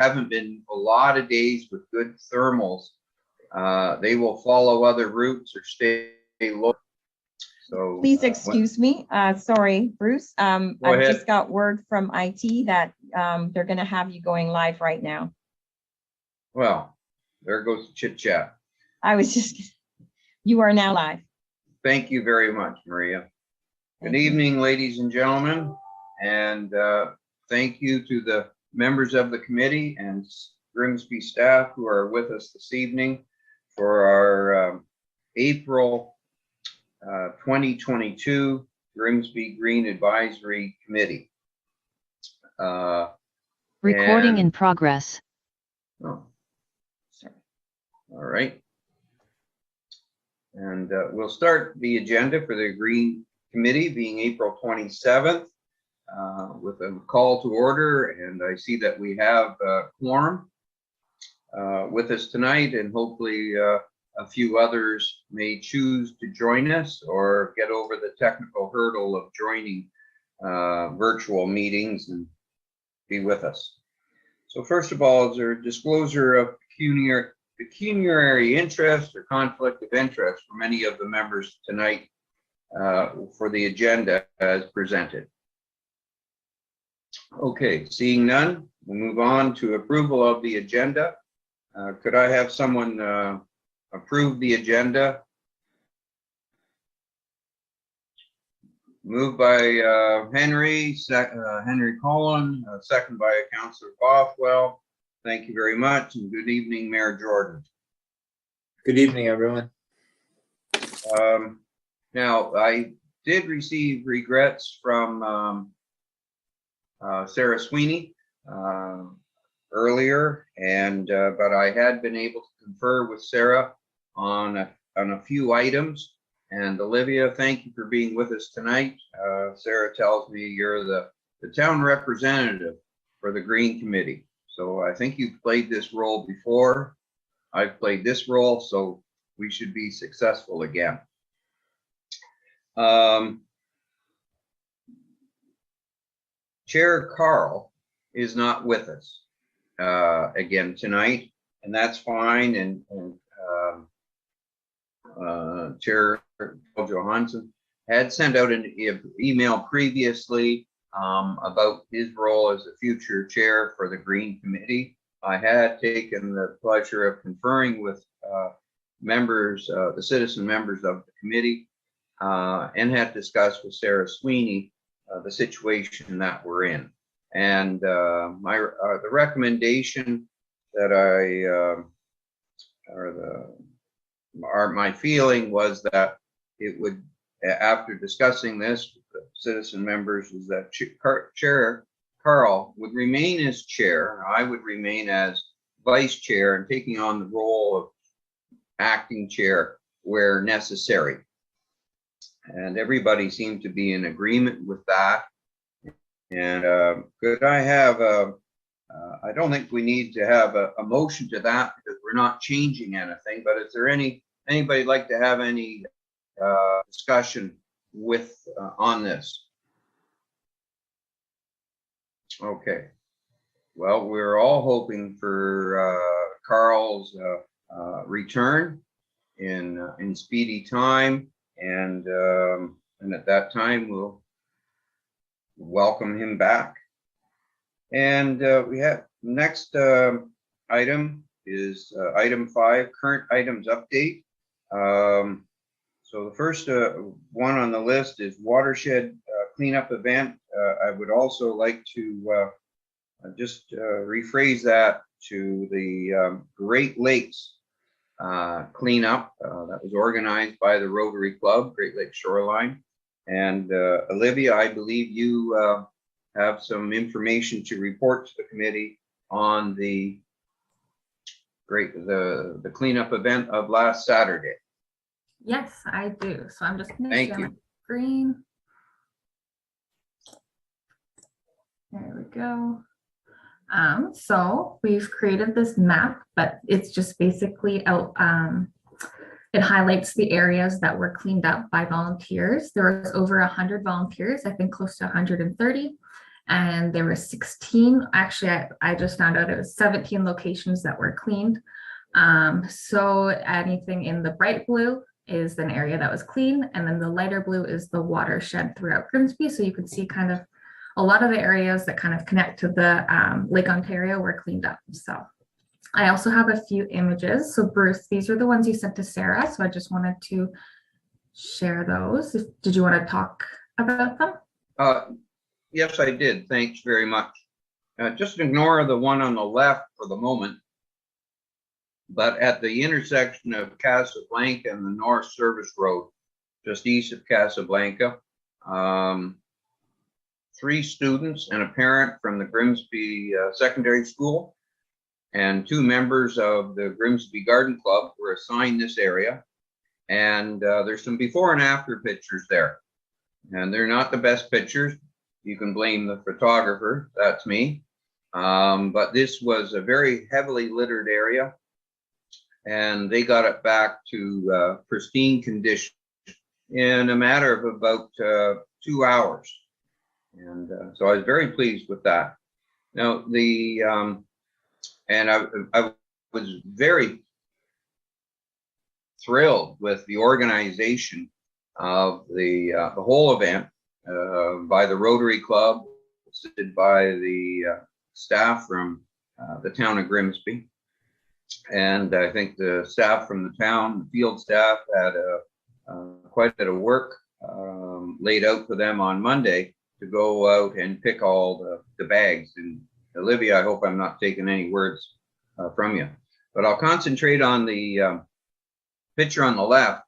haven't been a lot of days with good thermals, they will follow other routes or stay local. So please excuse me. Sorry, Bruce. Go I've ahead. just got word from IT that they're going to have you going live right now. Well, there goes the chit chat. I was just, you are now live. Thank you very much, Maria. Good evening, ladies and gentlemen, and thank you to the members of the committee and Grimsby staff who are with us this evening for our April 2022 Grimsby Green Advisory Committee. Recording in progress. Oh, sorry. All right. And we'll start the agenda for the Green Committee being April 27th with a call to order. And I see that we have a quorum with us tonight, and hopefully a few others may choose to join us or get over the technical hurdle of joining virtual meetings and be with us. So first of all, is there a disclosure of pecuniary interest or conflict of interest for many of the members tonight for the agenda as presented? Okay, seeing none, we'll move on to approval of the agenda. Could I have someone approve the agenda? Moved by Henry Collin, second by Councillor Bothwell. Thank you very much, and good evening, Mayor Jordan. Good evening, everyone. Now, I did receive regrets from Sarah Sweeney earlier, and but I had been able to confer with Sarah on a few items. And Olivia, thank you for being with us tonight. Sarah tells me you're the town representative for the Green Committee. So I think you've played this role before. I've played this role, so we should be successful again. Chair Carl is not with us again tonight, and that's fine. And Chair Johansson had sent out an email previously about his role as the future chair for the Green Committee. I had taken the pleasure of conferring with members, the citizen members of the committee, and had discussed with Sarah Sweeney the situation that we're in. And the recommendation that my feeling was that it would, after discussing this with the citizen members, is that Chair Carl would remain as chair. I would remain as vice chair and taking on the role of acting chair where necessary. And everybody seemed to be in agreement with that. And could I have I don't think we need to have a motion to that because we're not changing anything, but is there anybody like to have any discussion with on this? Okay. Well, we're all hoping for Carl's return in speedy time, and at that time we'll welcome him back. And we have next item is item 5, current items update. So the first one on the list is watershed cleanup event. I would also like to just rephrase that to the Great Lakes cleanup that was organized by the Rotary Club, Great Lakes Shoreline. And Olivia, I believe you have some information to report to the committee on the cleanup event of last Saturday. Yes, I do. So I'm just going to Thank share you. my screen. There we go. So we've created this map, but it's just basically out. It highlights the areas that were cleaned up by volunteers. There was over 100 volunteers, I think close to 130. And there were 16, actually, I just found out it was 17 locations that were cleaned. So anything in the bright blue is an area that was clean, and then the lighter blue is the watershed throughout Grimsby. So you can see kind of a lot of the areas that kind of connect to the Lake Ontario were cleaned up. So I also have a few images. So Bruce, these are the ones you sent to Sarah. So I just wanted to share those. Did you want to talk about them? Yes, I did. Thanks very much. Just ignore the one on the left for the moment. But at the intersection of Casablanca and the North Service Road, just east of Casablanca, 3 students and a parent from the Grimsby Secondary School and 2 members of the Grimsby Garden Club were assigned this area. And there's some before and after pictures there. And they're not the best pictures. You can blame the photographer, that's me. But this was a very heavily littered area. And they got it back to pristine condition in a matter of about 2 hours. And so I was very pleased with that. Now, and I was very thrilled with the organization of the whole event by the Rotary Club, assisted by the staff from the town of Grimsby. And I think the staff from the town, the field staff, had quite a bit of work laid out for them on Monday to go out and pick all the bags. And Olivia, I hope I'm not taking any words from you, but I'll concentrate on the picture on the left.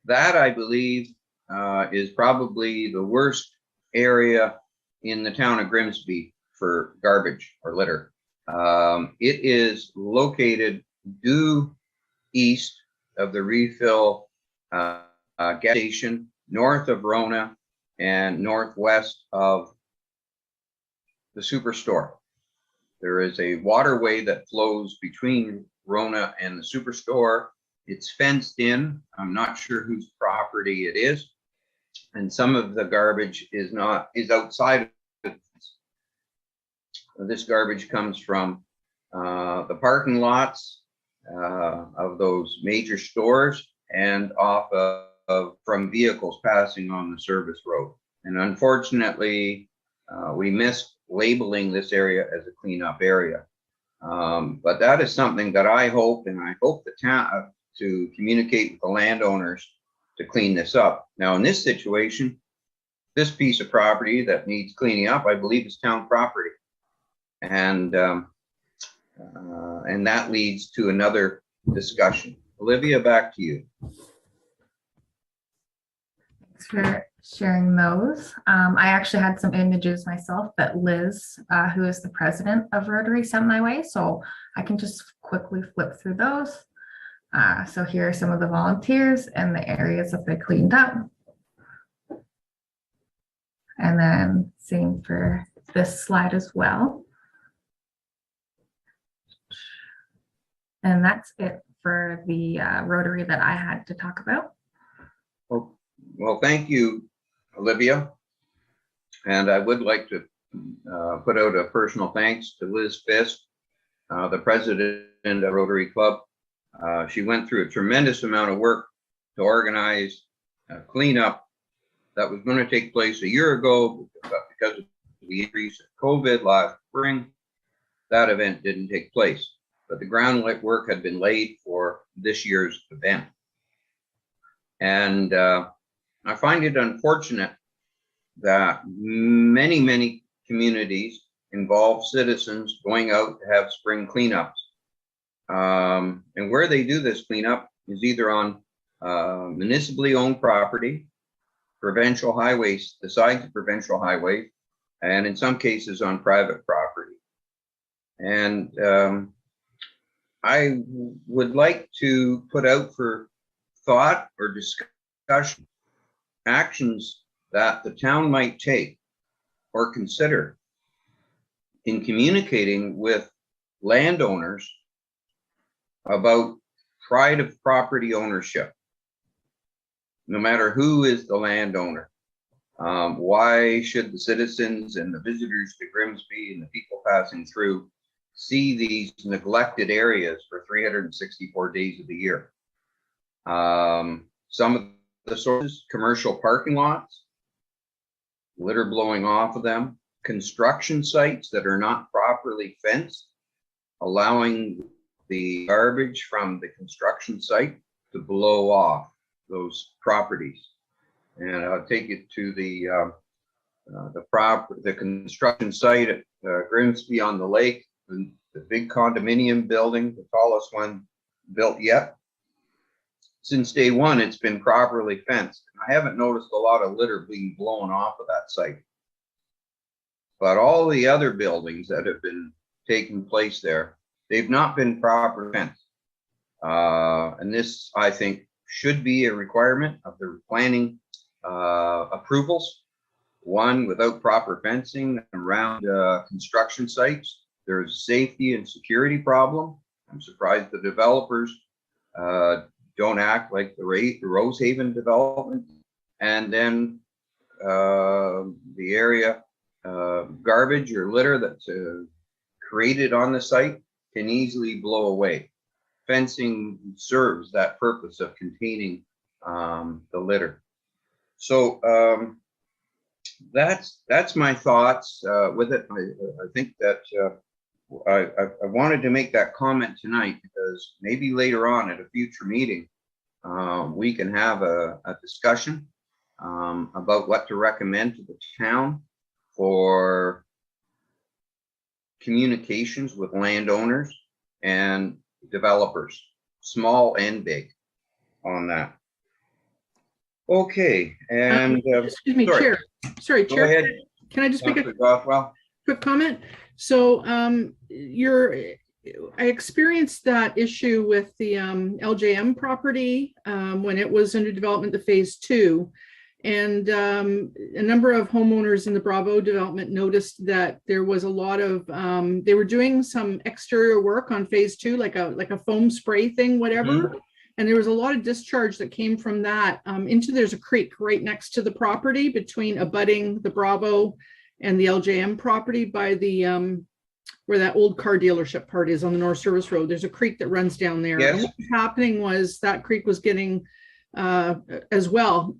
That, I believe, is probably the worst area in the town of Grimsby for garbage or litter. It is located due east of the refill gas station, north of Rona, and northwest of the superstore. There is a waterway that flows between Rona and the superstore. It's fenced in. I'm not sure whose property it is. And some of the garbage is outside of it. This garbage comes from the parking lots of those major stores and off from vehicles passing on the service road. And unfortunately, we missed labeling this area as a cleanup area. But that is something that I hope the town to communicate with the landowners to clean this up. Now, in this situation, this piece of property that needs cleaning up, I believe, is town property. And that leads to another discussion. Olivia, back to you. Thanks for sharing those. I actually had some images myself that Liz, who is the president of Rotary, sent my way, so I can just quickly flip through those. So here are some of the volunteers and the areas that they cleaned up. And then same for this slide as well. And that's it for the Rotary that I had to talk about. Well, thank you, Olivia. And I would like to put out a personal thanks to Liz Fisk, the president of Rotary Club. She went through a tremendous amount of work to organize a cleanup that was going to take place a year ago, but because of the increase of COVID last spring, that event didn't take place. But the groundwork had been laid for this year's event. And I find it unfortunate that many communities involve citizens going out to have spring cleanups. And where they do this cleanup is either on municipally owned property, provincial highways, the sides of provincial highways, and in some cases on private property. And I would like to put out for thought or discussion actions that the town might take or consider in communicating with landowners about pride of property ownership, no matter who is the landowner. Why should the citizens and the visitors to Grimsby and the people passing through see these neglected areas for 364 days of the year? Some of the sources: commercial parking lots, litter blowing off of them, construction sites that are not properly fenced, allowing the garbage from the construction site to blow off those properties. And I'll take you to the construction site at Grimsby on the lake, the big condominium building, the tallest one built yet. Since day one, it's been properly fenced. I haven't noticed a lot of litter being blown off of that site. But all the other buildings that have been taking place there, they've not been properly fenced. And this, I think, should be a requirement of the planning approvals. One, without proper fencing around construction sites, there's a safety and security problem. I'm surprised the developers don't act like the Rosehaven development. And then the area garbage or litter that's created on the site can easily blow away. Fencing serves that purpose of containing the litter. So that's my thoughts with it. I think that I wanted to make that comment tonight because maybe later on at a future meeting, we can have a discussion about what to recommend to the town for communications with landowners and developers, small and big, on that. Okay, and excuse me, sorry. Chair. Sorry, Go Chair. ahead, Can I just make a Councillor Bothwell. quick comment? So I experienced that issue with the LJM property when it was under development to phase 2. And a number of homeowners in the Bravo development noticed that there was a lot of, they were doing some exterior work on phase 2, like a foam spray thing, whatever. Mhm. And there was a lot of discharge that came from that there's a creek right next to the property between abutting the Bravo and the LJM property by the, where that old car dealership part is on the North Service Road. There's a creek that runs down there. Yes. And what was happening was that creek was getting as well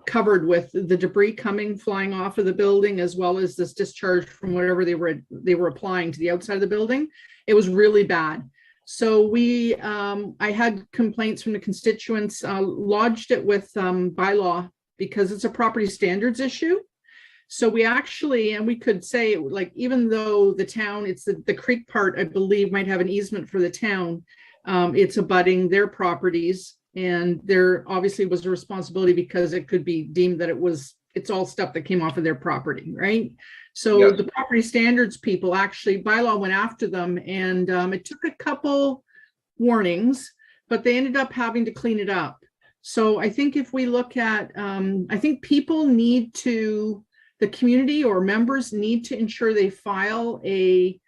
covered with the debris flying off of the building, as well as this discharge from whatever they were applying to the outside of the building. It was really bad. So I had complaints from the constituents, lodged it with Bylaw because it's a property standards issue. So we actually, and we could say, like, even though the town, it's the creek part, I believe, might have an easement for the town, it's abutting their properties. And there obviously was a responsibility because it could be deemed that it's all stuff that came off of their property, right? So Yes. The property standards people, actually, Bylaw went after them, and it took a couple warnings, but they ended up having to clean it up. So I think if we look at, I think people need to, the community or members need to ensure they file a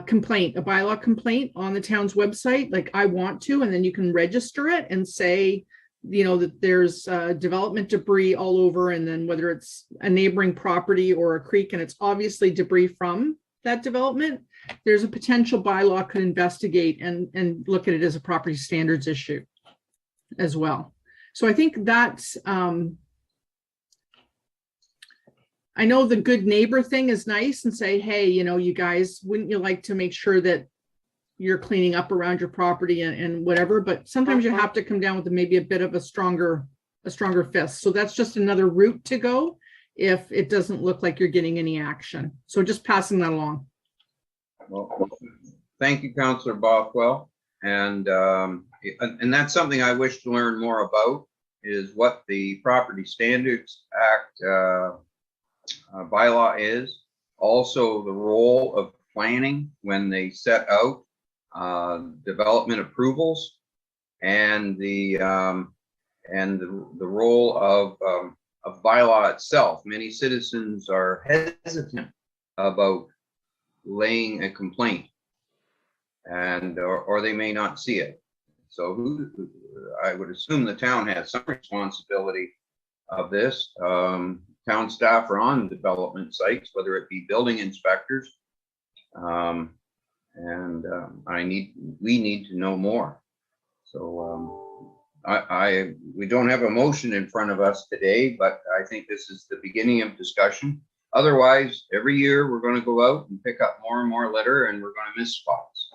complaint, a bylaw complaint on the town's website, like I want to, and then you can register it and say, that there's development debris all over, and then whether it's a neighboring property or a creek, and it's obviously debris from that development, there's a potential bylaw could investigate and look at it as a property standards issue as well. So I think that's, I know the good neighbor thing is nice and say, hey, you guys, wouldn't you like to make sure that you're cleaning up around your property and whatever, but sometimes you have to come down with maybe a bit of a stronger fist. So that's just another route to go if it doesn't look like you're getting any action. So just passing that along. Well, thank you, Councillor Bothwell. And that's something I wish to learn more about, is what the Property Standards Act bylaw is. Also the role of planning when they set out development approvals, and the role of bylaw itself. Many citizens are hesitant about laying a complaint, and or they may not see it. So I would assume the town has some responsibility of this. Town staff are on development sites, whether it be building inspectors. We need to know more. So we don't have a motion in front of us today, but I think this is the beginning of discussion. Otherwise, every year we're going to go out and pick up more and more litter, and we're going to miss spots.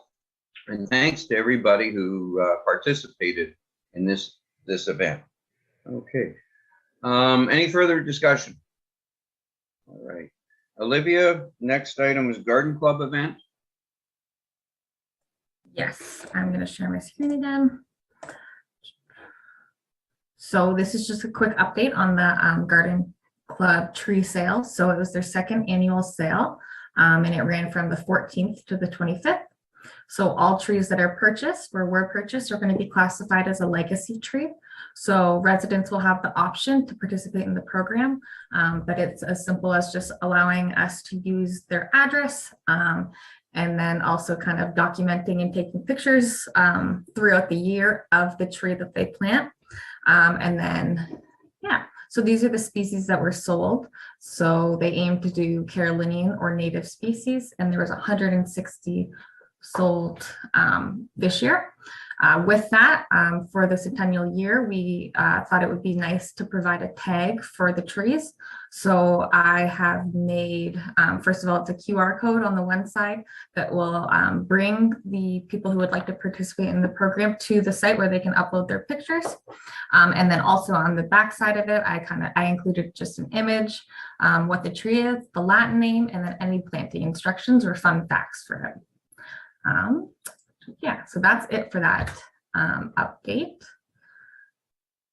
And thanks to everybody who participated in this event. Okay. Any further discussion? All right. Olivia, next item is Garden Club event. Yes, I'm going to share my screen again. So this is just a quick update on the Garden Club tree sale. So it was their second annual sale, and it ran from the 14th to the 25th. So all trees that are purchased or were purchased are going to be classified as a legacy tree. So residents will have the option to participate in the program, but it's as simple as just allowing us to use their address, and then also kind of documenting and taking pictures throughout the year of the tree that they plant. And then, yeah, so these are the species that were sold. So they aim to do Carolinian or native species, and there was 160 sold this year. With that, for the Centennial year, we thought it would be nice to provide a tag for the trees. So I have made, first of all, it's a QR code on the one side that will bring the people who would like to participate in the program to the site where they can upload their pictures. And then also on the back side of it, I included just an image, what the tree is, the Latin name, and then any planting instructions or fun facts for it. Yeah, so that's it for that update.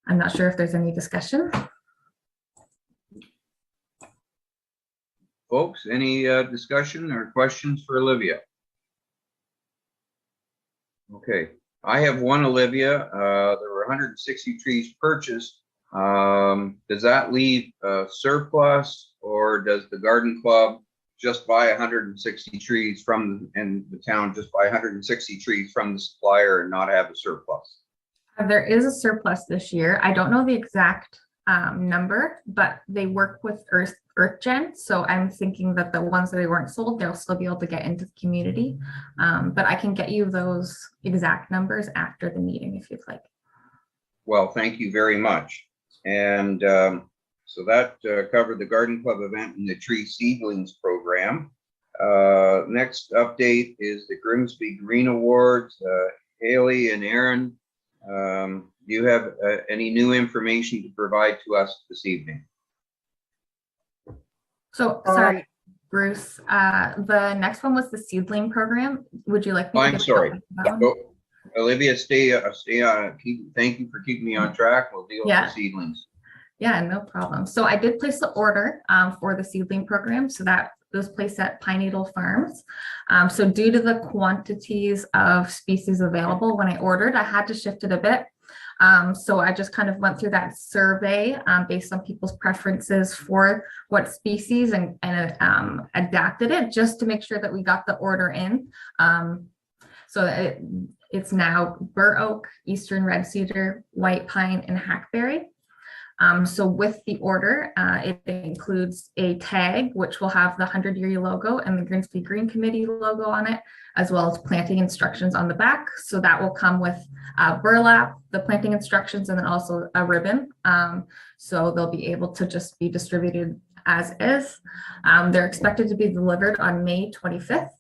I'm not sure if there's any discussion. Folks, any discussion or questions for Olivia? Okay, I have one, Olivia. There were 160 trees purchased. Does that leave surplus, or does the Garden Club just buy 160 trees and the town just buy 160 trees from the supplier and not have a surplus? There is a surplus this year. I don't know the exact number, but they work with EarthGen. So I'm thinking that the ones that they weren't sold, they'll still be able to get into the community. But I can get you those exact numbers after the meeting if you'd like. Well, thank you very much. And so that covered the Garden Club event and the Tree Seedlings Program. Next update is the Grimsby Green Awards. Haley and Aaron, do you have any new information to provide to us this evening? So, sorry, Bruce, the next one was the Seedling Program. Would you like me to I'm sorry. Olivia, stay on. Thank you for keeping me on track. We'll deal with the seedlings. Yeah, no problem. So I did place the order for the Seedling Program. So that was placed at Pine Needle Farms. So due to the quantities of species available when I ordered, I had to shift it a bit. So I just kind of went through that survey based on people's preferences for what species and adapted it just to make sure that we got the order in. So it's now bur oak, eastern red cedar, white pine, and hackberry. So with the order, it includes a tag, which will have the 100-year logo and the Grimsby Green Committee logo on it, as well as planting instructions on the back. So that will come with burlap, the planting instructions, and then also a ribbon. So they'll be able to just be distributed as is. They're expected to be delivered on May 25th.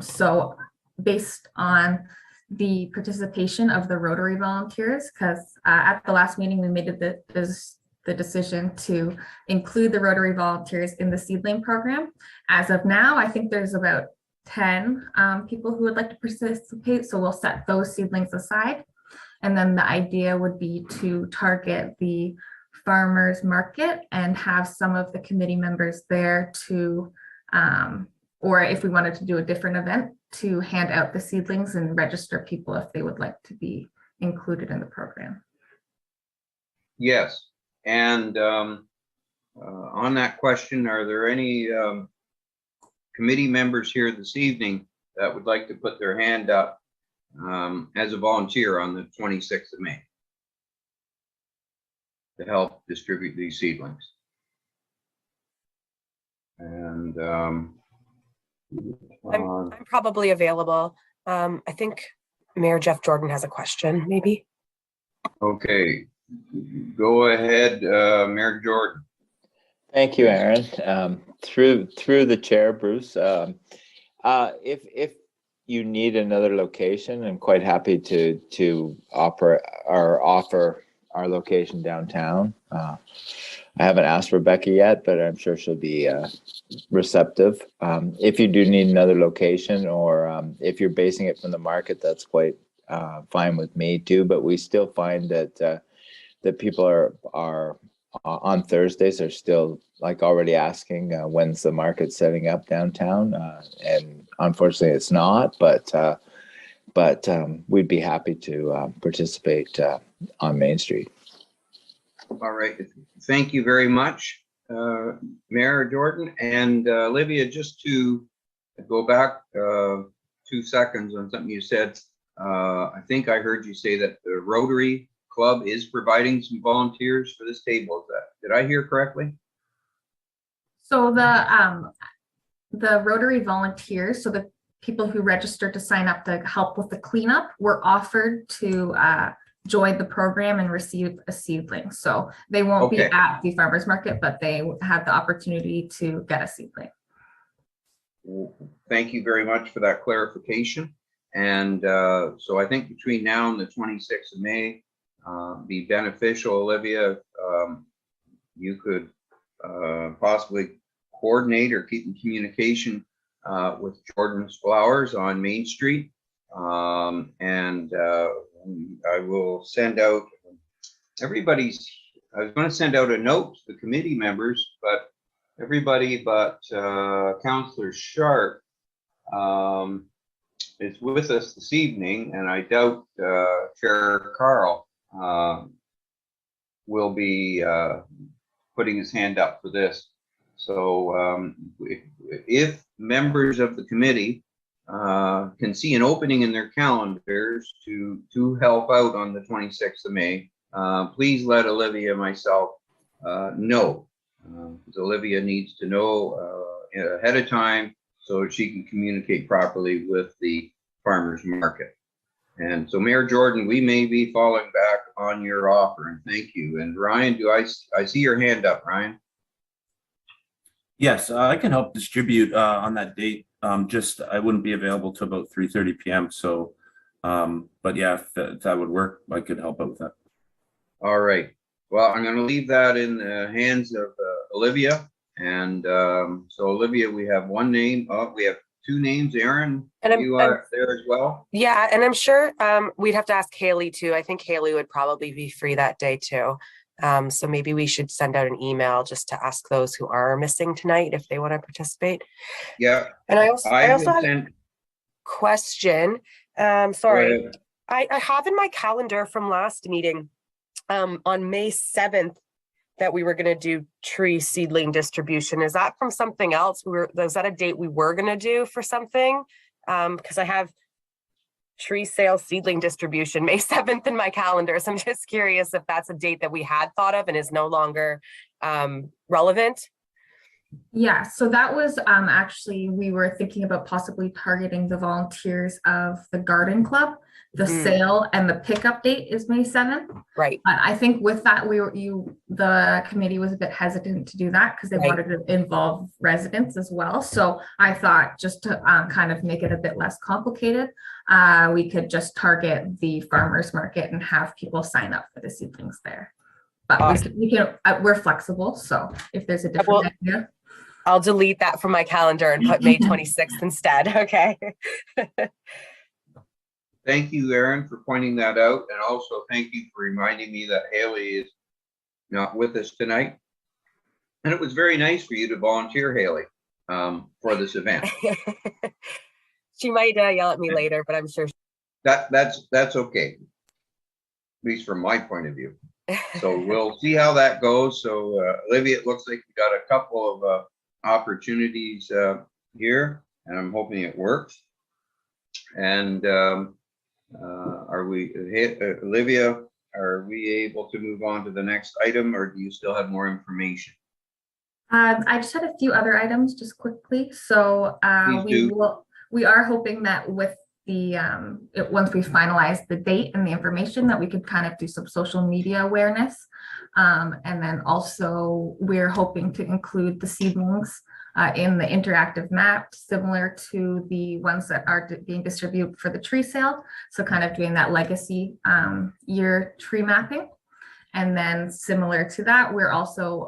So based on the participation of the Rotary volunteers, because at the last meeting we made the decision to include the Rotary volunteers in the Seedling Program. As of now, I think there's about 10 people who would like to participate, so we'll set those seedlings aside. And then the idea would be to target the farmers market and have some of the committee members there to, or if we wanted to do a different event, to hand out the seedlings and register people if they would like to be included in the program. Yes, and on that question, are there any committee members here this evening that would like to put their hand up as a volunteer on the 26th of May? to help distribute these seedlings. And I'm probably available. I think Mayor Jeff Jordan has a question, maybe. okay, go ahead, Mayor Jordan. Thank you, Aaron. Through the chair, Bruce. If you need another location, I'm quite happy to offer our location downtown. I haven't asked Rebecca yet, but I'm sure she'll be receptive. If you do need another location, or if you're basing it from the market, that's quite fine with me too. But we still find that people are on Thursdays are still like already asking when's the market setting up downtown, and unfortunately it's not. But we'd be happy to participate on Main Street. All right, thank you very much, Mayor Jordan. And Olivia, just to go back 2 seconds on something you said, I think I heard you say that the Rotary Club is providing some volunteers for this table. Did I hear correctly? So the Rotary volunteers, so the people who registered to sign up to help with the cleanup, were offered to join the program and receive a seedling. So they won't be at the farmers market, but they had the opportunity to get a seedling. Thank you very much for that clarification. And so I think between now and the 26th of May, be beneficial, Olivia, you could possibly coordinate or keep in communication with Jordan's Flowers on Main Street. And I will send out I was going to send out a note to the committee members, but everybody but Councillor Sharp is with us this evening, and I doubt Chair Carl will be putting his hand up for this. So if members of the committee can see an opening in their calendars to help out on the 26th of May, please let Olivia and myself know. Olivia needs to know ahead of time so she can communicate properly with the farmers market. And so, Mayor Jordan, we may be falling back on your offer, and thank you. And Ryan, I see your hand up, Ryan? Yes, I can help distribute on that date. Just I wouldn't be available till about 3:30 p.m. So, but yeah, if that would work, I could help out with that. All right. Well, I'm going to leave that in the hands of Olivia. And so, Olivia, we have one name. We have two names. Aaron, and you are there as well? Yeah, and I'm sure we'd have to ask Haley too. I think Haley would probably be free that day too. So maybe we should send out an email just to ask those who are missing tonight if they want to participate. Yeah. And I also have a question. Sorry. I have in my calendar from last meeting on May 7th that we were going to do tree seedling distribution. Is that from something else? Was that a date we were going to do for something? Because I have tree sale seedling distribution May 7th in my calendar. So I'm just curious if that's a date that we had thought of and is no longer relevant. Yeah, so that was actually, we were thinking about possibly targeting the volunteers of the garden club. The sale and the pickup date is May 7th. Right. But I think with that, the committee was a bit hesitant to do that because they wanted to involve residents as well. So I thought just to kind of make it a bit less complicated, we could just target the farmers market and have people sign up for the seedlings there. But we're flexible. So if there's a different idea. I'll delete that from my calendar and put May 26th instead. Okay. Thank you, Aaron, for pointing that out. And also thank you for reminding me that Haley is not with us tonight. And it was very nice for you to volunteer, Haley, for this event. She might yell at me later, but I'm sure. That's okay, at least from my point of view. So we'll see how that goes. So Olivia, it looks like we got a couple of opportunities here, and I'm hoping it works. And Olivia, are we able to move on to the next item, or do you still have more information? I just had a few other items just quickly. So Please do. we are hoping that with the once we finalize the date and the information, that we could kind of do some social media awareness. And then also we're hoping to include the seedlings in the interactive map, similar to the ones that are being distributed for the tree sale. So kind of doing that legacy year tree mapping. And then similar to that, we're also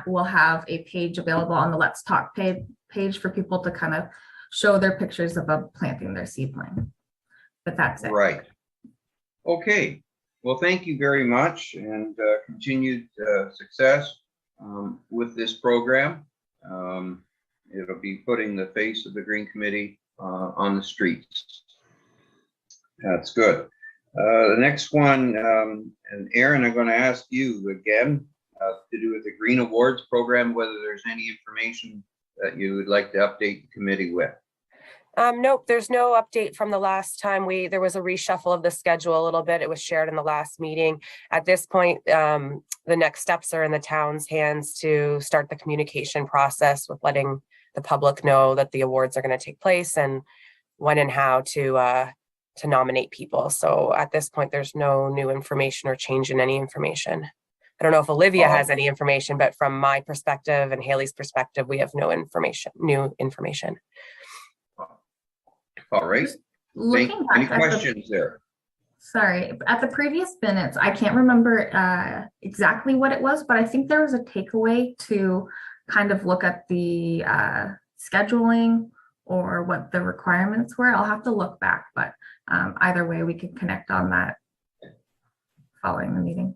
we'll have a page available on the Let's Talk page for people to kind of show their pictures of planting their seedling. But that's it. Right. Okay. Well, thank you very much, and continued success with this program. It'll be putting the face of the Green Committee on the streets. That's good. The next one, and Aaron, I'm going to ask you again to do with the Green Awards program, whether there's any information that you would like to update the committee with. Nope, there's no update from the last time there was a reshuffle of the schedule a little bit. It was shared in the last meeting. At this point, the next steps are in the town's hands to start the communication process with letting the public know that the awards are going to take place and when and how to nominate people. So at this point, there's no new information or change in any information. I don't know if Olivia has any information, but from my perspective and Haley's perspective, we have no information, new information. All right. Any questions there? Sorry, at the previous minutes, I can't remember exactly what it was, but I think there was a takeaway to kind of look at the scheduling or what the requirements were. I'll have to look back, but either way, we can connect on that following the meeting.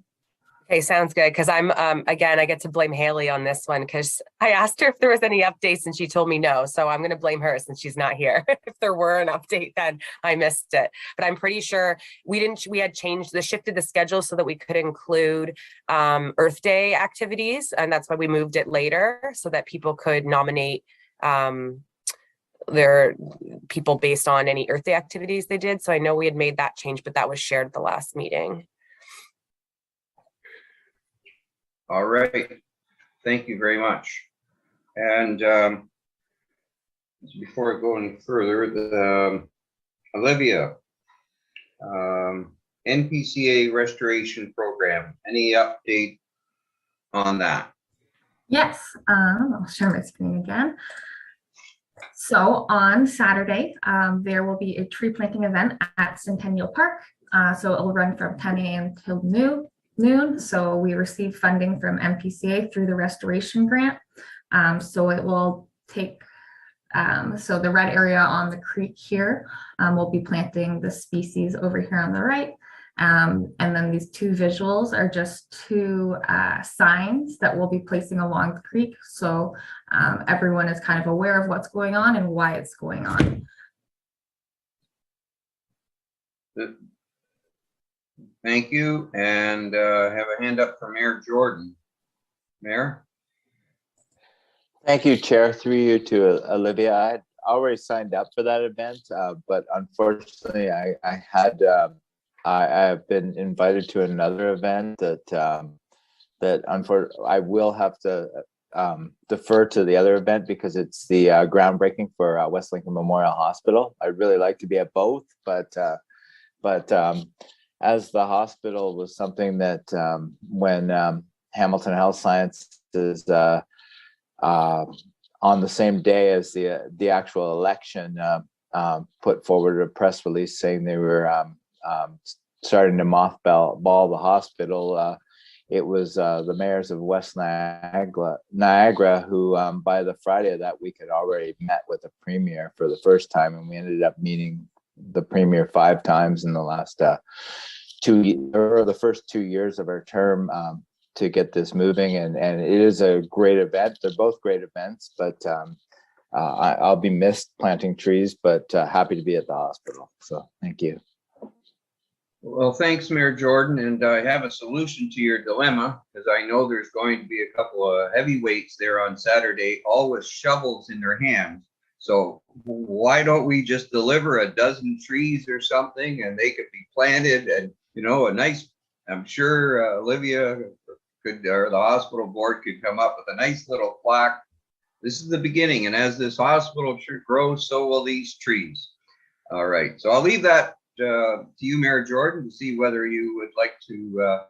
Okay, sounds good. Because I'm, again, I get to blame Haley on this one because I asked her if there was any updates and she told me no. So I'm going to blame her since she's not here. If there were an update, then I missed it. But I'm pretty sure we had shifted the schedule so that we could include Earth Day activities. And that's why we moved it later so that people could nominate their people based on any Earth Day activities they did. So I know we had made that change, but that was shared at the last meeting. All right. Thank you very much. And before I go any further, Olivia, NPCA restoration program, any update on that? Yes, I'll share my screen again. So on Saturday, there will be a tree planting event at Centennial Park. So it will run from 10 a.m. till noon. So we received funding from MPCA through the restoration grant. So it will take, so the red area on the creek here, we'll be planting the species over here on the right. And then these two visuals are just two signs that we'll be placing along the creek. So everyone is kind of aware of what's going on and why it's going on. Thank you. And have a hand up for Mayor Jordan. Mayor? Thank you, Chair. Through you to Olivia. I had already signed up for that event, but unfortunately I have been invited to another event that unfortunately I will have to defer to the other event because it's the groundbreaking for West Lincoln Memorial Hospital. I'd really like to be at both, but as the hospital was something that when Hamilton Health Sciences on the same day as the actual election put forward a press release saying they were starting to mothball the hospital. It was the mayors of West Niagara who by the Friday of that week had already met with the premier for the first time, and we ended up meeting the premier 5 times in the last the first 2 years of our term to get this moving, and it is a great event. They're both great events, but I'll be missed planting trees, but happy to be at the hospital. So thank you. Well, thanks, Mayor Jordan. And I have a solution to your dilemma, because I know there's going to be a couple of heavyweights there on Saturday, all with shovels in their hands. So why don't we just deliver a dozen trees or something, and they could be planted, and, you know, a nice I'm sure Olivia could, or the hospital board could come up with a nice little plaque. This is the beginning, and as this hospital grows, so will these trees. All right, so I'll leave that to you, Mayor Jordan, to see whether you would like to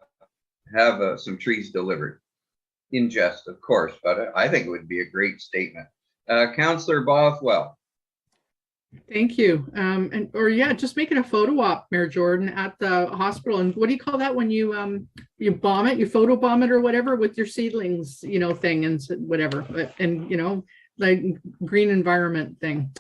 have some trees delivered. In jest, of course, but I think it would be a great statement. Councillor Bothwell. Thank you. Or yeah, just make it a photo op, Mayor Jordan, at the hospital. And what do you call that when you bomb it, you photo bomb it or whatever with your seedlings, thing and whatever, and like green environment thing.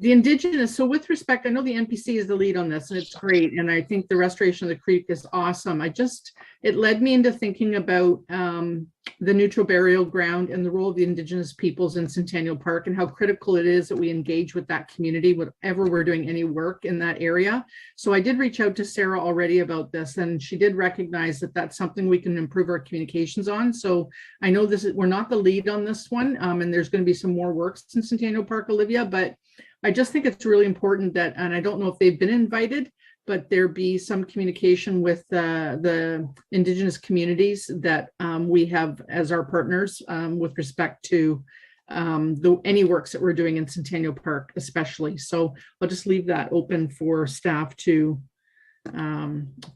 The Indigenous, so with respect, I know the NPC is the lead on this and it's great. And I think the restoration of the creek is awesome. It led me into thinking about the neutral burial ground and the role of the Indigenous peoples in Centennial Park and how critical it is that we engage with that community, whatever we're doing any work in that area. So I did reach out to Sarah already about this, and she did recognize that that's something we can improve our communications on. So I know we're not the lead on this one, and there's going to be some more works in Centennial Park, Olivia, but I just think it's really important that, and I don't know if they've been invited, but there be some communication with the Indigenous communities that we have as our partners with respect to any works that we're doing in Centennial Park, especially. So I'll just leave that open for staff to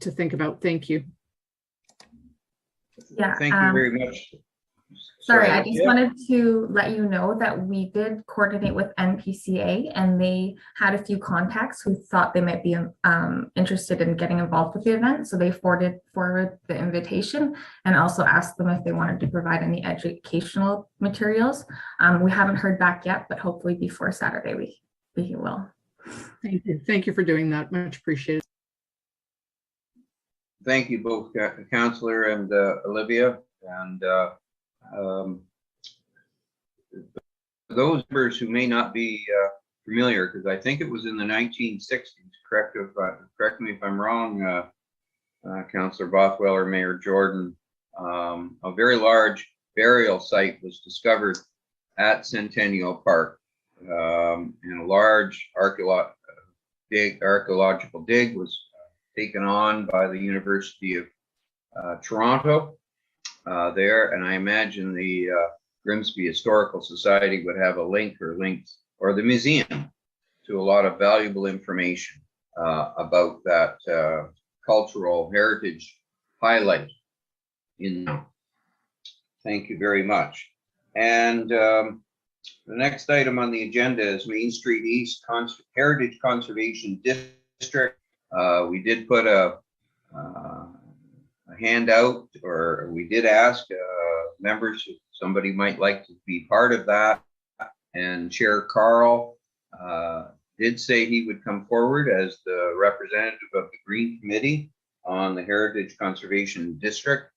think about. Thank you. Yeah. Thank you very much. Sorry, I just wanted to let you know that we did coordinate with NPCA, and they had a few contacts who thought they might be interested in getting involved with the event. So they forwarded the invitation and also asked them if they wanted to provide any educational materials. We haven't heard back yet, but hopefully before Saturday we will. Thank you. Thank you for doing that. Much appreciated. Thank you both, Councillor and Olivia. And those members who may not be familiar, because I think it was in the 1960s, correct me if I'm wrong, Councillor Bothwell or Mayor Jordan, a very large burial site was discovered at Centennial Park, and a large archaeological dig was taken on by the University of Toronto there, and I imagine the Grimsby Historical Society would have a link or links, or the museum, to a lot of valuable information about that cultural heritage highlight. Thank you very much. And the next item on the agenda is Main Street East Heritage Conservation District. We did put a handout, or we did ask members if somebody might like to be part of that, and Chair Carl did say he would come forward as the representative of the Green Committee on the Heritage Conservation District.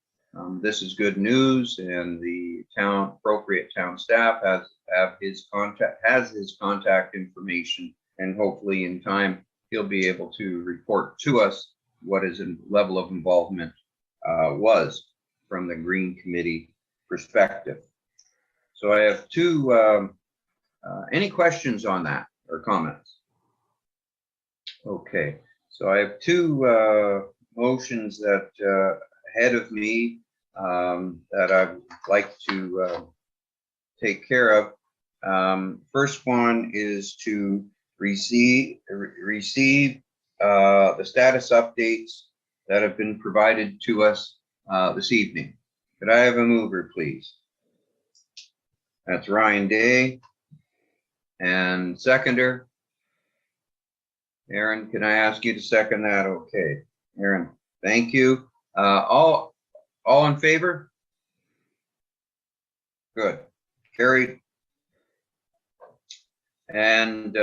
This is good news, and the appropriate town staff has his contact information, and hopefully in time he'll be able to report to us what his level of involvement was from the Green Committee perspective. So I have any questions on that or comments? Okay, so I have two motions that ahead of me that I'd like to take care of. First one is to receive the status updates that have been provided to us this evening. Could I have a mover, please? That's Ryan Day. And seconder, Aaron, can I ask you to second that? Okay, Aaron, thank you. All in favor? Good, carried. And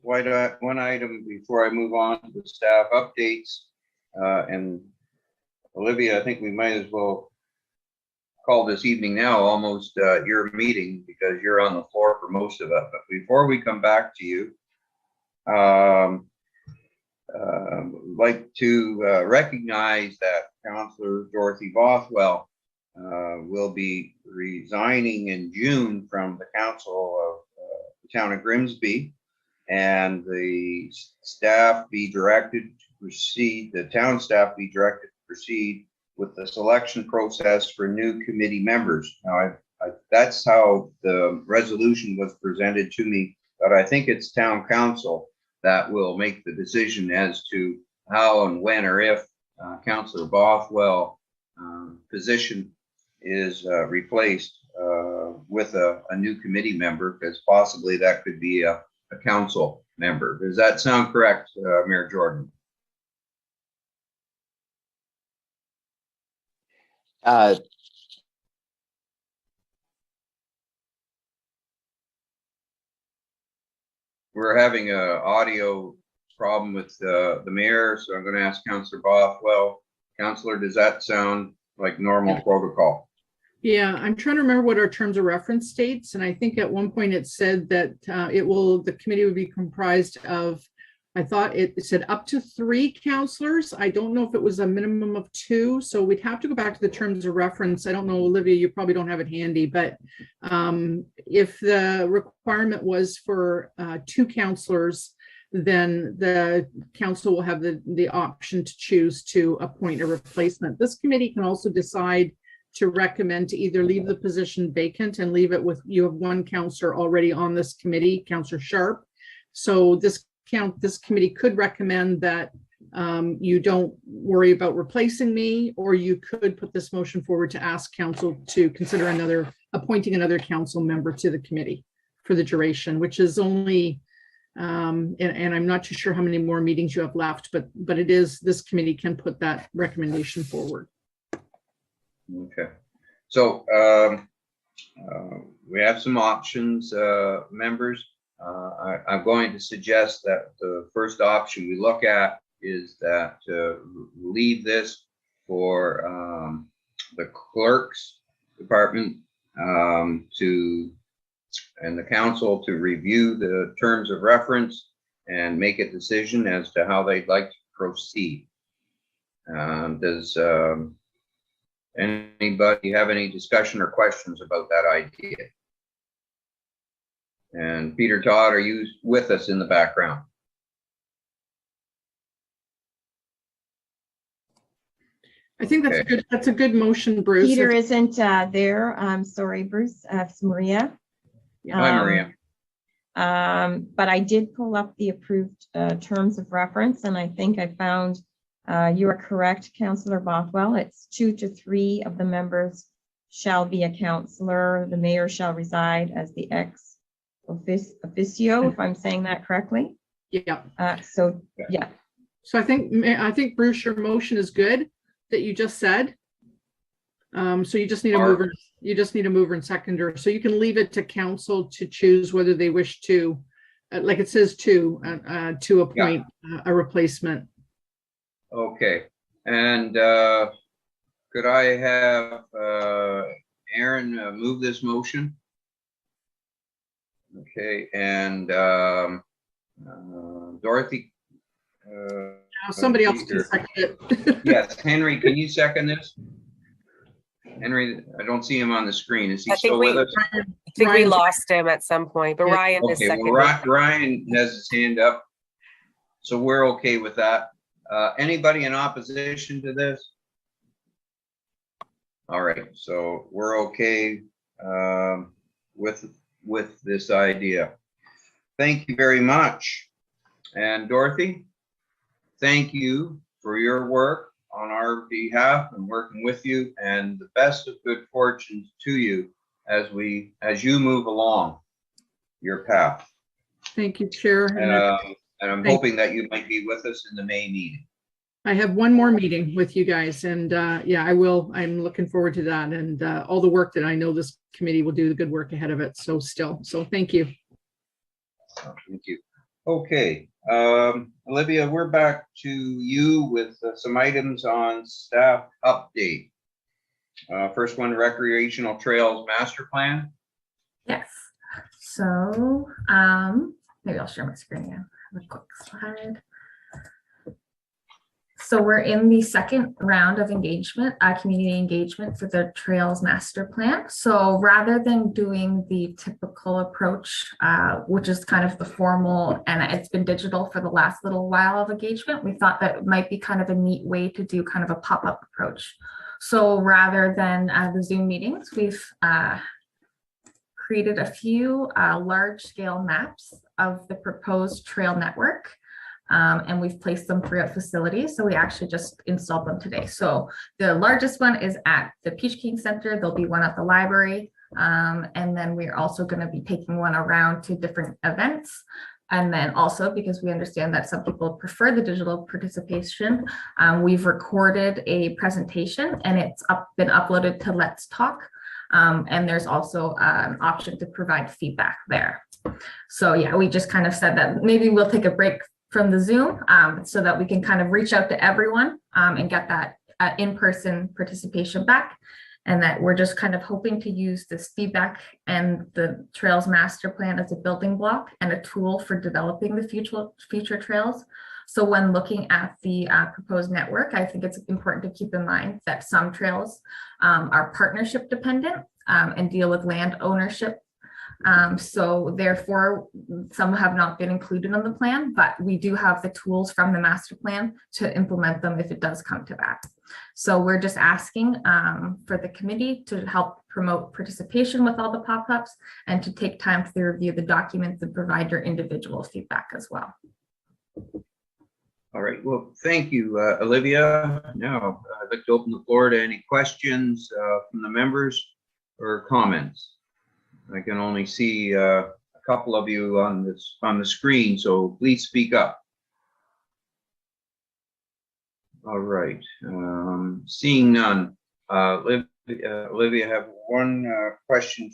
one item before I move on to the staff updates, and Olivia, I think we might as well call this evening now almost your meeting, because you're on the floor for most of it. But before we come back to you, like to recognize that Councillor Dorothy Bothwell will be resigning in June from the Council of the Town of Grimsby, and the staff be directed to proceed, the town staff be directed to proceed with the selection process for new committee members. Now, that's how the resolution was presented to me, but I think it's town council that will make the decision as to how and when or if Councillor Bothwell position is replaced with a new committee member, because possibly that could be a council member. Does that sound correct, Mayor Jordan? We're having a audio problem with the mayor, so I'm going to ask Councillor Bothwell. Councillor, does that sound like normal protocol? Yeah, I'm trying to remember what our terms of reference states, and I think at one point it said that the committee would be comprised of, I thought it said up to 3 councillors. I don't know if it was a minimum of 2, so we'd have to go back to the terms of reference. I don't know, Olivia, you probably don't have it handy, but if the requirement was for 2 councillors, then the council will have the option to choose to appoint a replacement. This committee can also decide to recommend to either leave the position vacant and leave it with, you have 1 councillor already on this committee, Councillor Sharp. So this committee could recommend that you don't worry about replacing me, or you could put this motion forward to ask council to consider appointing another council member to the committee for the duration, which is only, and I'm not too sure how many more meetings you have left, but it is, this committee can put that recommendation forward. Okay, so we have some options, members. I'm going to suggest that the first option we look at is that leave this for the clerk's department and the council to review the terms of reference and make a decision as to how they'd like to proceed. Does anybody have any discussion or questions about that idea? And Peter Todd, are you with us in the background? I think that's good. That's a good motion, Bruce. Peter isn't there. I'm sorry, Bruce. It's Maria. Hi, Maria. But I did pull up the approved terms of reference, and I think I found you are correct, Councillor Bothwell. It's 2 to 3 of the members shall be a councillor. The mayor shall reside as the ex officio, if I'm saying that correctly. Yeah. So yeah. So I think Bruce, your motion is good that you just said. So you just need a mover. You just need a mover and seconder. So you can leave it to council to choose whether they wish to, like it says, to appoint a replacement. Okay, and could I have Aaron move this motion? Okay, and Dorothy. Somebody else can second it. Yes, Henry, can you second this? Henry, I don't see him on the screen. Is he still with us? I think we lost him at some point, but Ryan is second. Well, Ryan has his hand up, so we're okay with that. Anybody in opposition to this? All right, so we're okay with this idea. Thank you very much. And Dorothy, thank you for your work on our behalf and working with you, and the best of good fortune to you as you move along your path. Thank you, Chair. And I'm hoping that you might be with us in the May meeting. I have one more meeting with you guys, and yeah, I will. I'm looking forward to that, and all the work that I know this committee will do, the good work ahead of it. So thank you. Thank you. Okay, Olivia, we're back to you with some items on staff update. First one, recreational trails master plan. Yes. So maybe I'll share my screen again. Have a quick slide. So we're in the second round of engagement, community engagement for the Trails Master Plan. So rather than doing the typical approach, which is kind of the formal, and it's been digital for the last little while of engagement, we thought that it might be kind of a neat way to do kind of a pop-up approach. So rather than the Zoom meetings, we've created a few large-scale maps of the proposed trail network. And we've placed them throughout facilities. So we actually just installed them today. So the largest one is at the Peach King Center. There'll be one at the library. And then we're also going to be taking one around to different events. And then also, because we understand that some people prefer the digital participation, we've recorded a presentation and it's been uploaded to Let's Talk. And there's also an option to provide feedback there. So yeah, we just kind of said that maybe we'll take a break from the Zoom so that we can kind of reach out to everyone and get that in-person participation back. And that we're just kind of hoping to use this feedback and the Trails Master Plan as a building block and a tool for developing the future trails. So when looking at the proposed network, I think it's important to keep in mind that some trails are partnership dependent and deal with land ownership. So therefore, some have not been included in the plan, but we do have the tools from the master plan to implement them if it does come to that. So we're just asking for the committee to help promote participation with all the pop-ups and to take time to review the documents and provide your individual feedback as well. All right, well, thank you, Olivia. Now, I'd like to open the floor to any questions from the members or comments. I can only see a couple of you on the screen, so please speak up. All right, seeing none. Olivia, I have one question,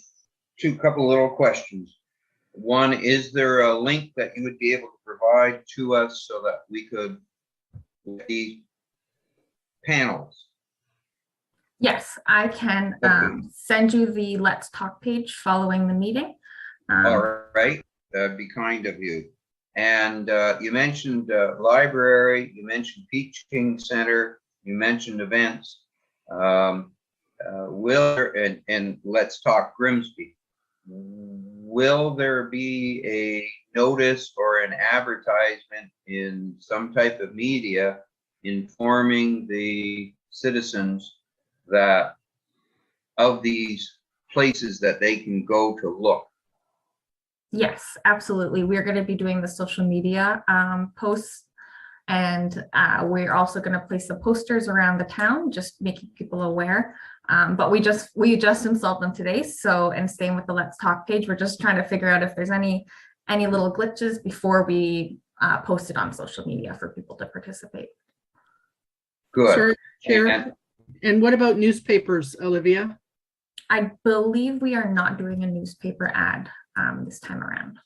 couple little questions. One, is there a link that you would be able to provide to us so that we could see panels? Yes, I can send you the Let's Talk page following the meeting. All right, that'd be kind of you. And you mentioned library, you mentioned Peach King Center, you mentioned events. And Let's Talk Grimsby. Will there be a notice or an advertisement in some type of media informing the citizens that of these places that they can go to look? Yes, absolutely. We're going to be doing the social media posts, and we're also going to place the posters around the town, just making people aware. But we just installed them today. So, and staying with the Let's Talk page, we're just trying to figure out if there's any little glitches before we post it on social media for people to participate. Good. Sure, Chair. And what about newspapers, Olivia? I believe we are not doing a newspaper ad this time around.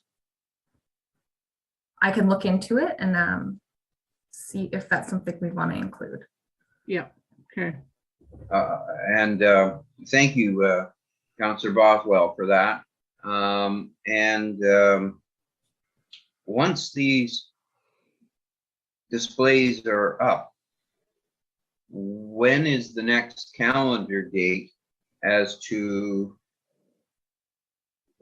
I can look into it and see if that's something we want to include. Yeah, okay. Thank you, Councillor Bothwell, for that. Once these displays are up, when is the next calendar date as to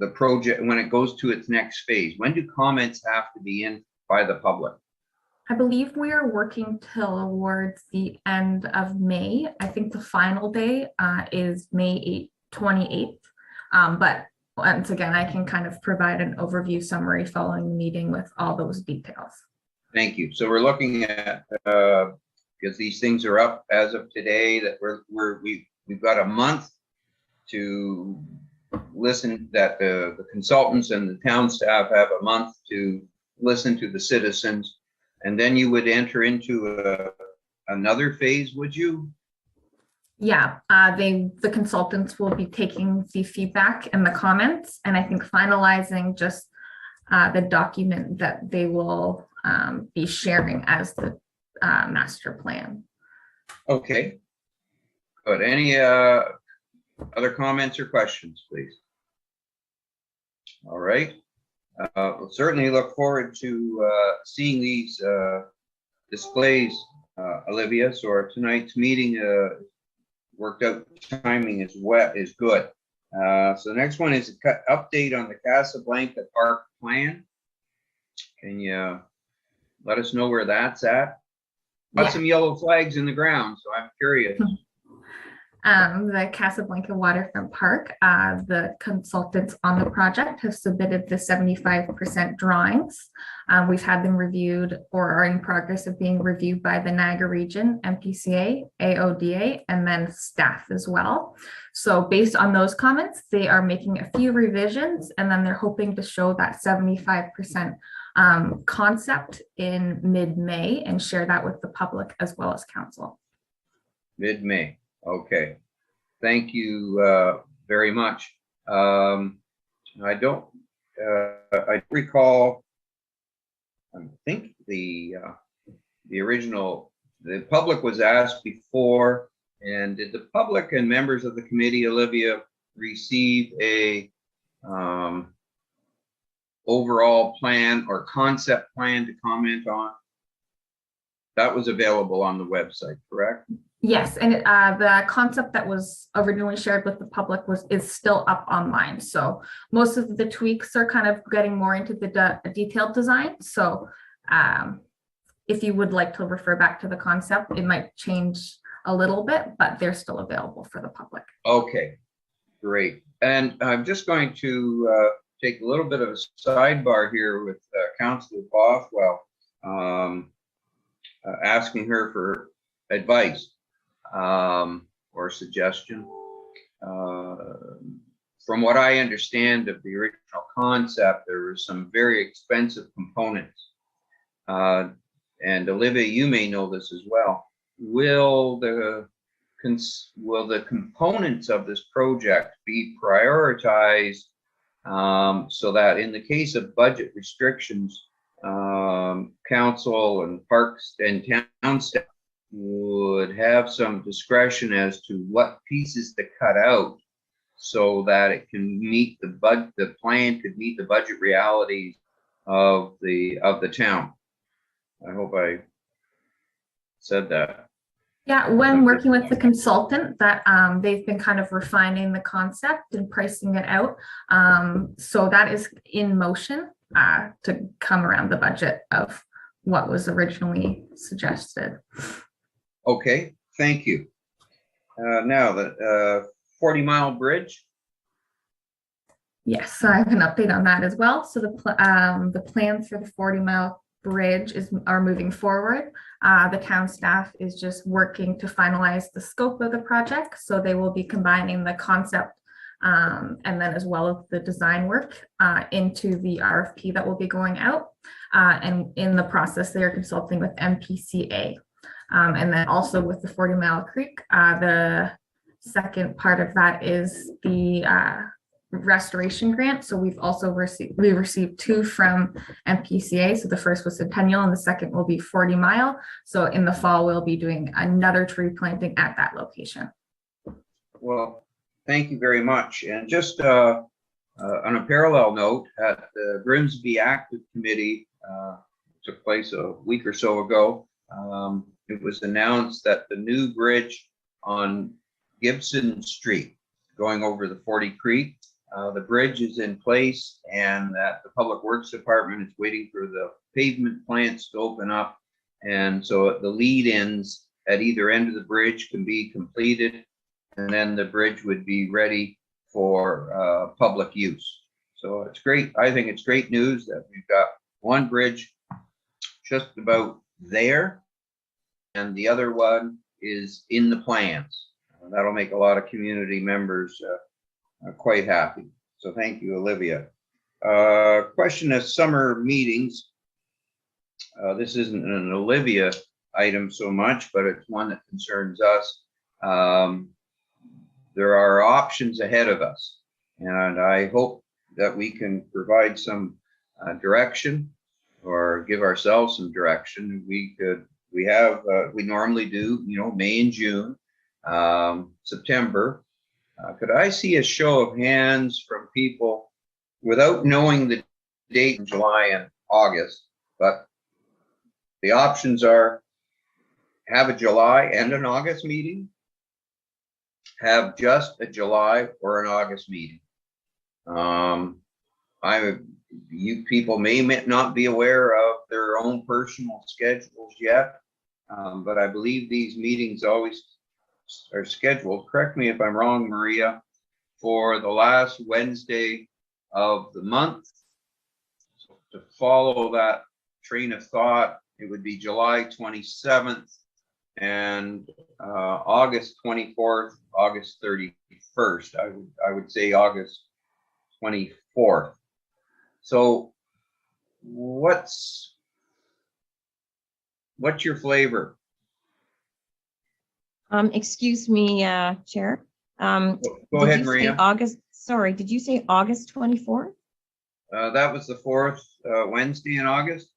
the project, when it goes to its next phase? When do comments have to be in by the public? I believe we are working towards the end of May. I think the final day is May 28th. But once again, I can kind of provide an overview summary following the meeting with all those details. Thank you. So we're looking at, because these things are up as of today, that we've got a month to listen, that the consultants and the town staff have a month to listen to the citizens, and then you would enter into another phase, would you? Yeah, the consultants will be taking the feedback and the comments, and I think finalizing just the document that they will be sharing as the master plan. Okay, good. Any other comments or questions, please? All right. We'll certainly look forward to seeing these displays Olivia. So our tonight's meeting worked out. Timing is good. So the next one is a update on the Casablanca Park plan. Can you let us know where that's at? Got Yeah. some yellow flags in the ground, so I'm curious. The Casablanca Waterfront Park, the consultants on the project have submitted the 75% drawings. We've had them reviewed or are in progress of being reviewed by the Niagara Region, MPCA, AODA, and then staff as well. So based on those comments, they are making a few revisions, and then they're hoping to show that 75% concept in mid-May and share that with the public as well as council. Mid-May. Okay. Thank you very much. I recall, I think the original, the public was asked before, and did the public and members of the committee, Olivia, receive a overall plan or concept plan to comment on? That was available on the website, correct? Yes, and the concept that was originally shared with the public is still up online. So most of the tweaks are kind of getting more into the detailed design. So if you would like to refer back to the concept, it might change a little bit, but they're still available for the public. Okay, great. And I'm just going to take a little bit of a sidebar here with Councillor Bothwell, asking her for advice or suggestion. From what I understand of the original concept, there were some very expensive components. And Olivia, you may know this as well. Will the components of this project be prioritized so that in the case of budget restrictions, council and parks and town staff would have some discretion as to what pieces to cut out so that it can meet the plan could meet the budget realities of the town. I hope I said that. Yeah, when working with the consultant, that they've been kind of refining the concept and pricing it out. So that is in motion to come around the budget of what was originally suggested. Okay, thank you. Now the 40 Mile Bridge. Yes, so I have an update on that as well. So the plans for the 40 Mile Bridge are moving forward. The town staff is just working to finalize the scope of the project. So they will be combining the concept and then as well as the design work into the RFP that will be going out. And in the process, they are consulting with MPCA. And then also with the 40 Mile Creek, the second part of that is the restoration grant. So we've also received two from MPCA. So the first was Centennial and the second will be 40 Mile. So in the fall, we'll be doing another tree planting at that location. Well, thank you very much. And just on a parallel note, at the Grimsby Active Committee took place a week or so ago, it was announced that the new bridge on Gibson Street going over the 40 Creek, the bridge is in place and that the Public Works Department is waiting for the pavement plants to open up. And so the lead-ins at either end of the bridge can be completed and then the bridge would be ready for public use. So it's great. I think it's great news that we've got one bridge just about there and the other one is in the plans. That'll make a lot of community members quite happy. So thank you, Olivia. Question of summer meetings. This isn't an Olivia item so much, but it's one that concerns us. There are options ahead of us, and I hope that we can provide some direction or give ourselves some direction. We normally do, May and June, September. Could I see a show of hands from people without knowing the date in July and August, but the options are have a July and an August meeting, have just a July or an August meeting. You people may not be aware of their own personal schedules yet, but I believe these meetings always are scheduled, correct me if I'm wrong, Maria, for the last Wednesday of the month. So to follow that train of thought, it would be July 27th and August 24th, August 31st. I would say August 24th. So what's your flavor? Excuse me, Chair. Go Did ahead, you say Maria. Sorry, did you say August 24th? That was the fourth Wednesday in August.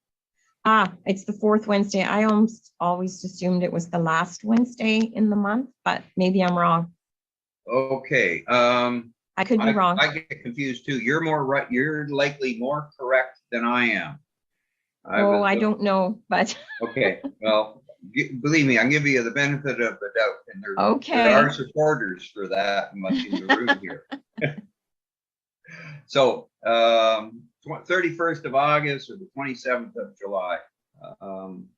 It's the fourth Wednesday. I almost always assumed it was the last Wednesday in the month, but maybe I'm wrong. Okay. I could be wrong. I get confused too. You're more right. You're likely more correct than I am. I don't know, but Okay. Well, believe me, I'm giving you the benefit of the doubt, and there okay. are supporters for that in the room here. So 31st of August or the 27th of July.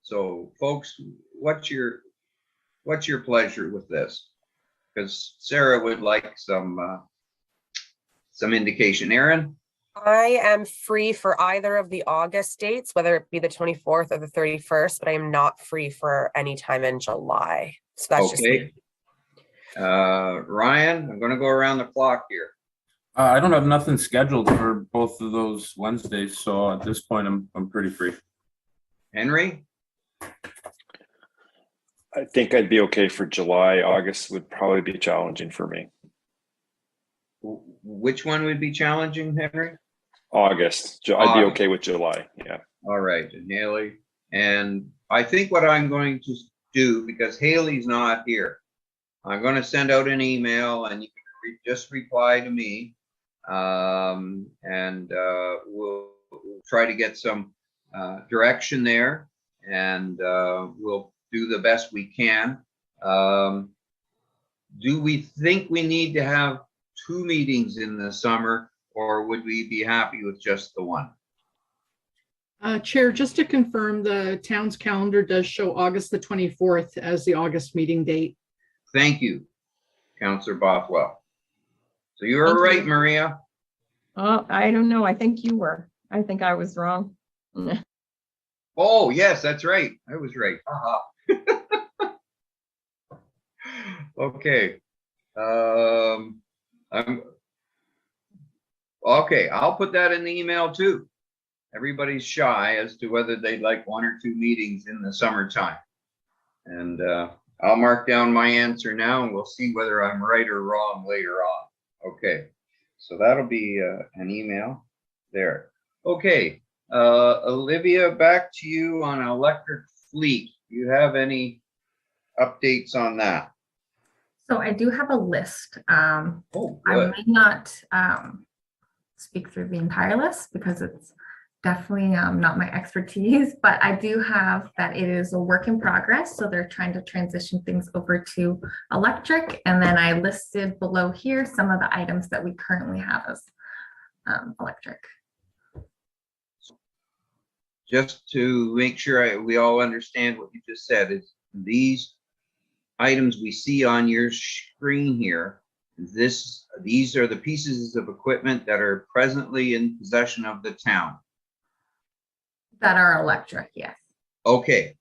So folks, what's your pleasure with this? Because Sarah would like some indication. Aaron? I am free for either of the August dates, whether it be the 24th or the 31st, but I am not free for any time in July. So that's okay. Ryan, I'm going to go around the clock here. I don't have nothing scheduled for both of those Wednesdays, so at this point, I'm pretty free. Henry? I think I'd be okay for July. August would probably be challenging for me. Which one would be challenging, Henry? August. I'd be okay with July. Yeah. All right, and Haley. And I think what I'm going to do, because Haley's not here, I'm going to send out an email and you can just reply to me. And we'll try to get some direction there, and we'll do the best we can. Do we think we need to have 2 meetings in the summer, or would we be happy with just the one? Chair, just to confirm, the town's calendar does show August the 24th as the August meeting date. Thank you, Councillor Bothwell. So you were right, Maria. Oh, I don't know. I think you were. I think I was wrong. Oh, yes, that's right. I was right. Okay. Okay, I'll put that in the email too. Everybody's shy as to whether they'd like 1 or 2 meetings in the summertime. And I'll mark down my answer now, and we'll see whether I'm right or wrong later on. Okay, so that'll be an email there. Okay, Olivia, back to you on electric fleet. Do you have any updates on that? So I do have a list. Oh, I good. may not speak through the entire list because it's definitely not my expertise, but I do have that it is a work in progress. So they're trying to transition things over to electric. And then I listed below here some of the items that we currently have as electric. Just to make sure we all understand what you just said, is these items we see on your screen here, these are the pieces of equipment that are presently in possession of the town. That are electric, yes. Okay.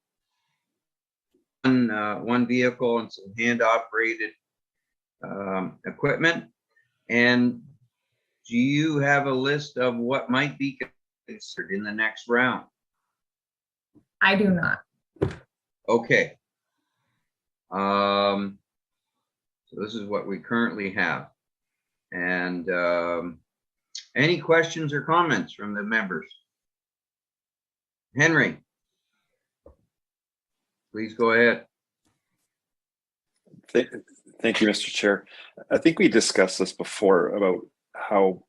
One vehicle and some hand-operated equipment. And do you have a list of what might be considered in the next round? I do not. Okay. So this is what we currently have. And any questions or comments from the members? Henry, please go ahead. Thank you, Mr. Chair. I think we discussed this before about how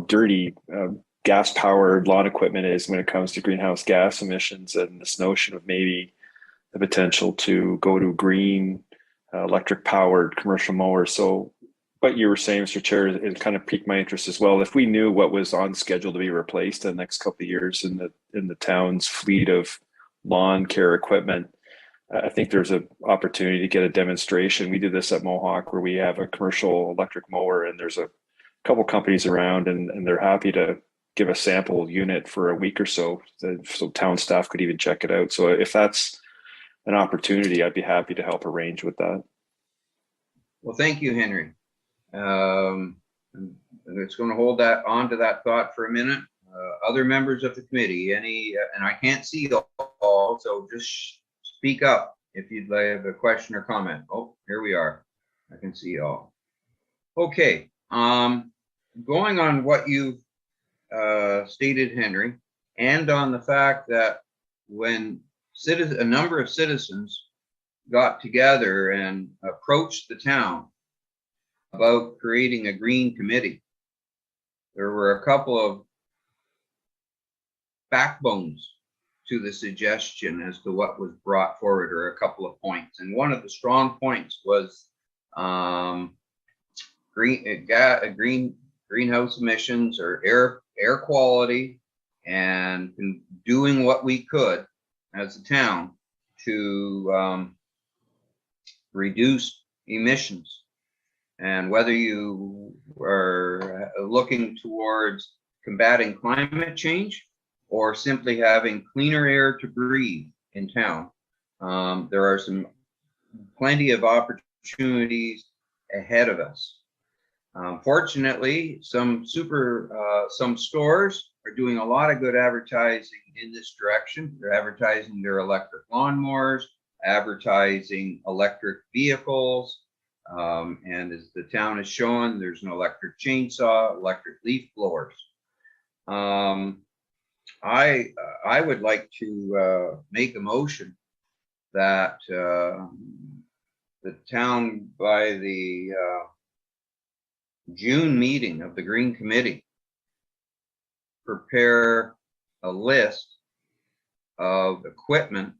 dirty gas-powered lawn equipment is when it comes to greenhouse gas emissions, and this notion of maybe the potential to go to green, electric powered commercial mowers. So what you were saying, Mr. Chair, it kind of piqued my interest as well. If we knew what was on schedule to be replaced in the next couple of years in the town's fleet of lawn care equipment, I think there's an opportunity to get a demonstration. We do this at Mohawk where we have a commercial electric mower, and there's a couple companies around, and they're happy to give a sample unit for a week or so, so town staff could even check it out. So if that's an opportunity, I'd be happy to help arrange with that. Well, thank you, Henry. I'm just going to hold that on to that thought for a minute. Other members of the committee, any, and I can't see all, so just speak up if you'd have a question or comment. Oh, here we are. I can see all. Okay. Going on what you've stated, Henry, and on the fact that when a number of citizens got together and approached the town about creating a green committee, there were a couple of backbones to the suggestion as to what was brought forward, or a couple of points. And one of the strong points was greenhouse emissions or air quality, and doing what we could as a town to reduce emissions. And whether you are looking towards combating climate change or simply having cleaner air to breathe in town, there are plenty of opportunities ahead of us. Fortunately, some stores are doing a lot of good advertising in this direction. They're advertising their electric lawnmowers, advertising electric vehicles, and as the town has shown, there's an electric chainsaw, electric leaf blowers. I would like to make a motion that the town, by the June meeting of the Green Committee, prepare a list of equipment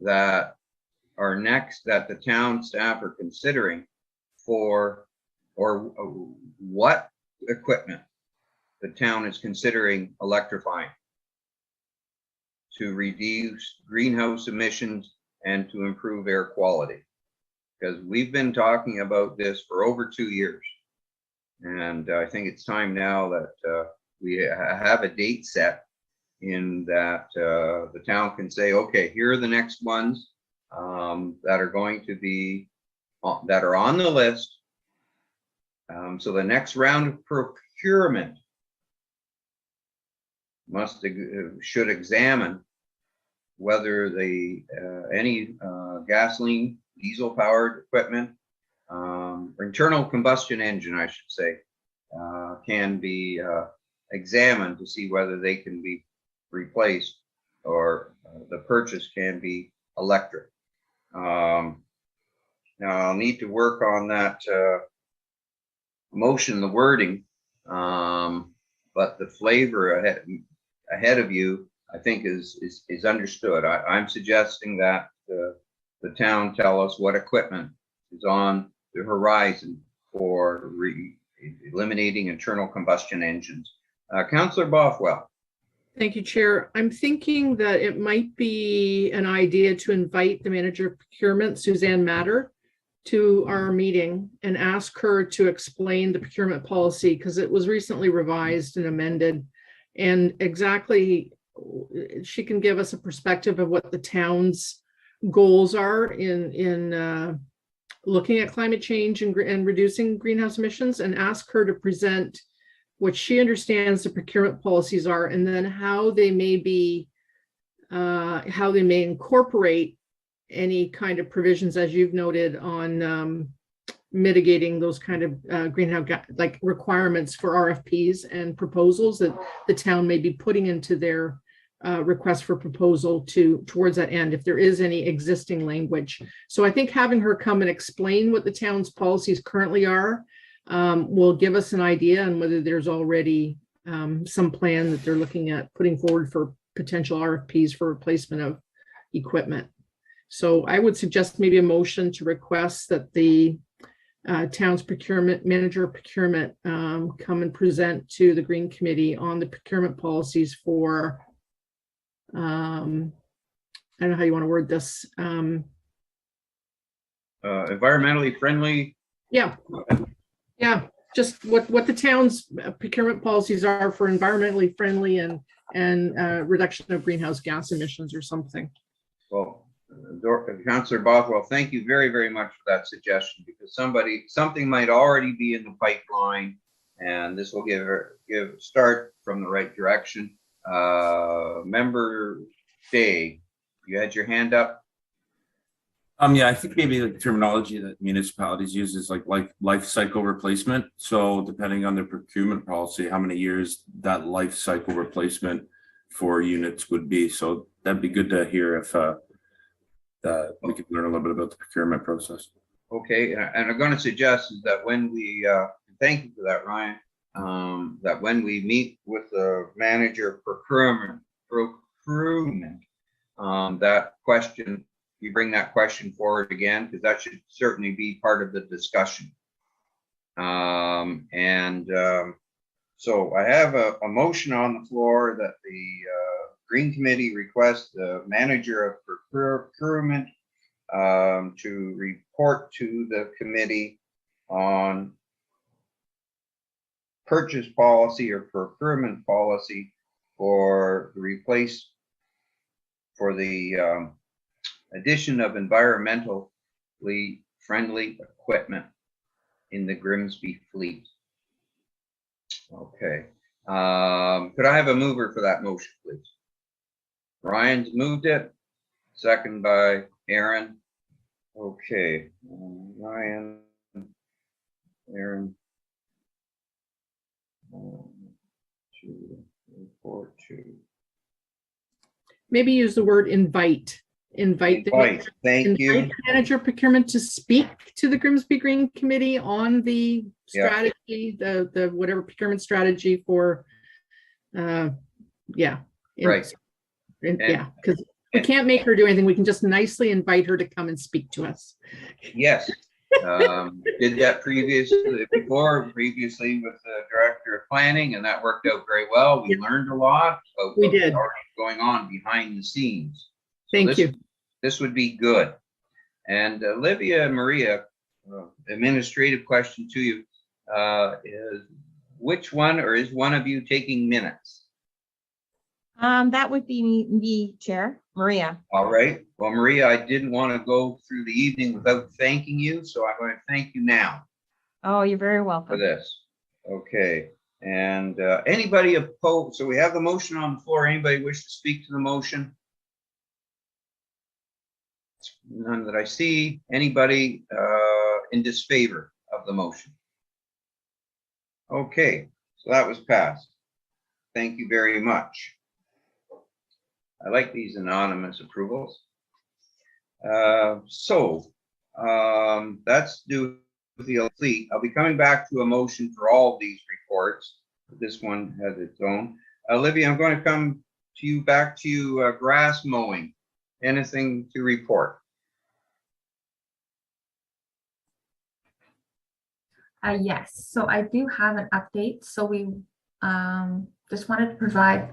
that the town staff are considering for, or what equipment the town is considering electrifying to reduce greenhouse emissions and to improve air quality. Because we've been talking about this for over 2 years. And I think it's time now that we have a date set in that the town can say, okay, here are the next ones that are going to be, that are on the list. So the next round of procurement should examine whether any gasoline, diesel powered equipment, internal combustion engine, I should say, can be examined to see whether they can be replaced or the purchase can be electric. Now I'll need to work on that motion, the wording, but the flavor ahead of you, I think is understood. I'm suggesting that the town tell us what equipment is on the horizon for eliminating internal combustion engines. Councillor Bothwell. Thank you, Chair. I'm thinking that it might be an idea to invite the manager of procurement, Suzanne Matter, to our meeting and ask her to explain the procurement policy, because it was recently revised and amended, and exactly she can give us a perspective of what the town's goals are in looking at climate change and reducing greenhouse emissions, and ask her to present what she understands the procurement policies are, and then how they may be, how they may incorporate any kind of provisions, as you've noted, on mitigating those kind of greenhouse like requirements for RFPs and proposals that the town may be putting into their request for proposal towards that end, if there is any existing language. So I think having her come and explain what the town's policies currently are will give us an idea on whether there's already some plan that they're looking at putting forward for potential RFPs for replacement of equipment. So I would suggest maybe a motion to request that the town's procurement manager of procurement come and present to the Green Committee on the procurement policies for, I don't know how you want to word this. Environmentally friendly. Yeah, yeah, just what the town's procurement policies are for environmentally friendly and reduction of greenhouse gas emissions or something. Well, Councillor Bothwell, thank you very, very much for that suggestion, because something might already be in the pipeline, and this will give start from the right direction. Member Day, you had your hand up. Yeah, I think maybe the terminology that municipalities use is like life cycle replacement. So depending on the procurement policy, how many years that life cycle replacement for units would be. So that'd be good to hear if we could learn a little bit about the procurement process. Okay, and I'm going to suggest is that when we thank you for that, Ryan. That when we meet with the manager of procurement, that question. You bring that question forward again, because that should certainly be part of the discussion. So I have a motion on the floor that the Green Committee requests the manager of procurement to report to the committee on purchase policy or procurement policy for the addition of environmentally friendly equipment in the Grimsby fleet. Okay. Could I have a mover for that motion, please? Ryan's moved it. Second by Aaron. Okay. Ryan, Aaron. 1, 2, 3, 4, 2. Maybe use the word invite. Invite Thank you. Manager of procurement to speak to the Grimsby Green Committee on the strategy, the whatever procurement strategy for, right. Because we can't make her do anything. We can just nicely invite her to come and speak to us. Yes. Did that previously with the director of planning, and that worked out very well. We learned a lot about what's already going on behind the scenes. So Thank you. This would be good. And Olivia and Maria, administrative question to you, is which one, or is one of you taking minutes? That would be me, Chair, Maria. All right. Well, Maria, I didn't want to go through the evening without thanking you, so I'm going to thank you now. Oh, you're very welcome. For this. Okay. And anybody opposed? So we have the motion on the floor. Anybody wish to speak to the motion? None that I see. Anybody in disfavor of the motion? Okay, so that was passed. Thank you very much. I like these anonymous approvals. That's due with the fleet. I'll be coming back to a motion for all of these reports. This one has its own. Olivia, I'm going to come to you, back to you, grass mowing. Anything to report? Yes, so I do have an update. So we just wanted to provide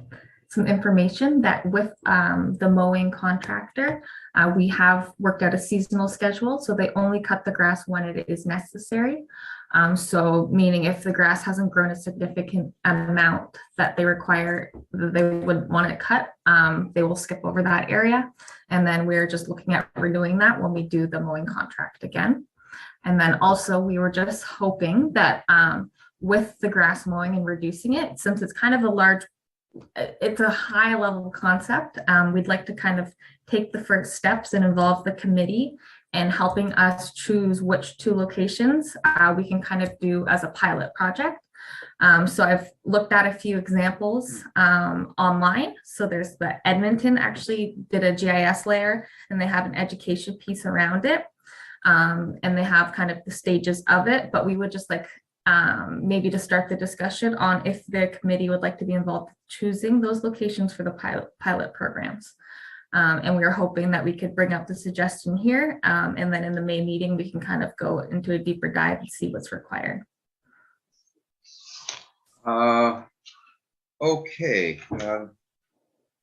some information that with the mowing contractor, we have worked out a seasonal schedule. So they only cut the grass when it is necessary. So meaning if the grass hasn't grown a significant amount that they require, they would want it cut, they will skip over that area. And then we're just looking at renewing that when we do the mowing contract again. And then also we were just hoping that with the grass mowing and reducing it, since it's kind of it's a high level concept, we'd like to kind of take the first steps and involve the committee in helping us choose which 2 locations we can kind of do as a pilot project. So I've looked at a few examples online. So there's the Edmonton actually did a GIS layer, and they have an education piece around it. And they have kind of the stages of it, but we would just like maybe to start the discussion on if the committee would like to be involved choosing those locations for the pilot programs. And we were hoping that we could bring up the suggestion here. And then in the May meeting, we can kind of go into a deeper dive and see what's required. Okay,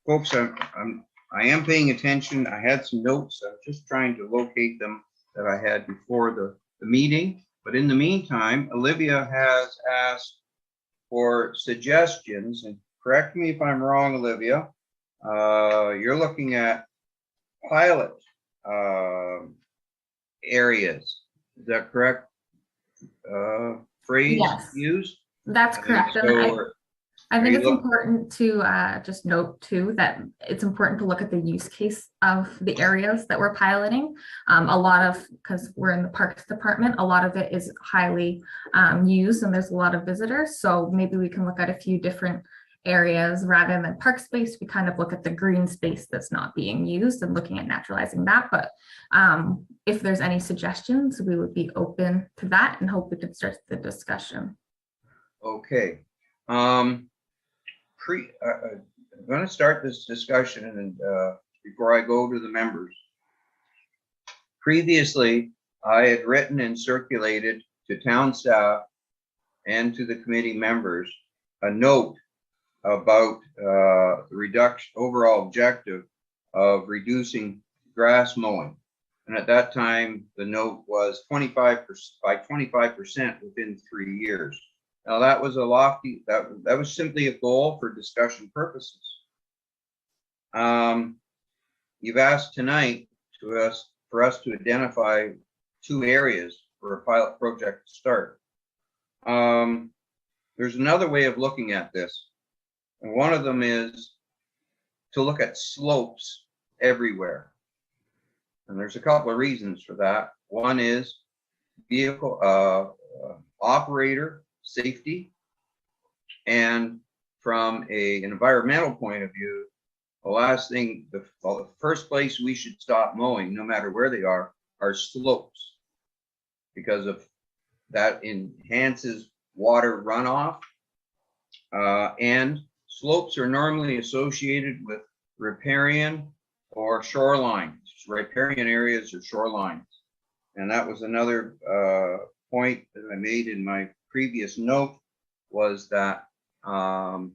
folks, I am paying attention. I had some notes. I'm just trying to locate them that I had before the meeting. But in the meantime, Olivia has asked for suggestions, and correct me if I'm wrong, Olivia. You're looking at pilot areas. Is that correct? Phrase Yes. used? That's correct. And I think it's look- important to just note too that it's important to look at the use case of the areas that we're piloting. A lot of, because we're in the Parks Department, a lot of it is highly used and there's a lot of visitors. So maybe we can look at a few different areas rather than park space. We kind of look at the green space that's not being used and looking at naturalizing that. But if there's any suggestions, we would be open to that and hope we could start the discussion. Okay. I'm going to start this discussion, and before I go to the members. Previously, I had written and circulated to town staff and to the committee members a note about the overall objective of reducing grass mowing. And at that time, the note was 25% by 25% within 3 years. Now that was a lofty, that was simply a goal for discussion purposes. You've asked tonight for us to identify 2 areas for a pilot project to start. There's another way of looking at this. And one of them is to look at slopes everywhere. And there's a couple of reasons for that. One is vehicle operator safety, and from an environmental point of view, the first place we should stop mowing, no matter where they are slopes, because of that enhances water runoff, and slopes are normally associated with riparian or shoreline, riparian areas or shorelines. And that was another point that I made in my previous note, was that the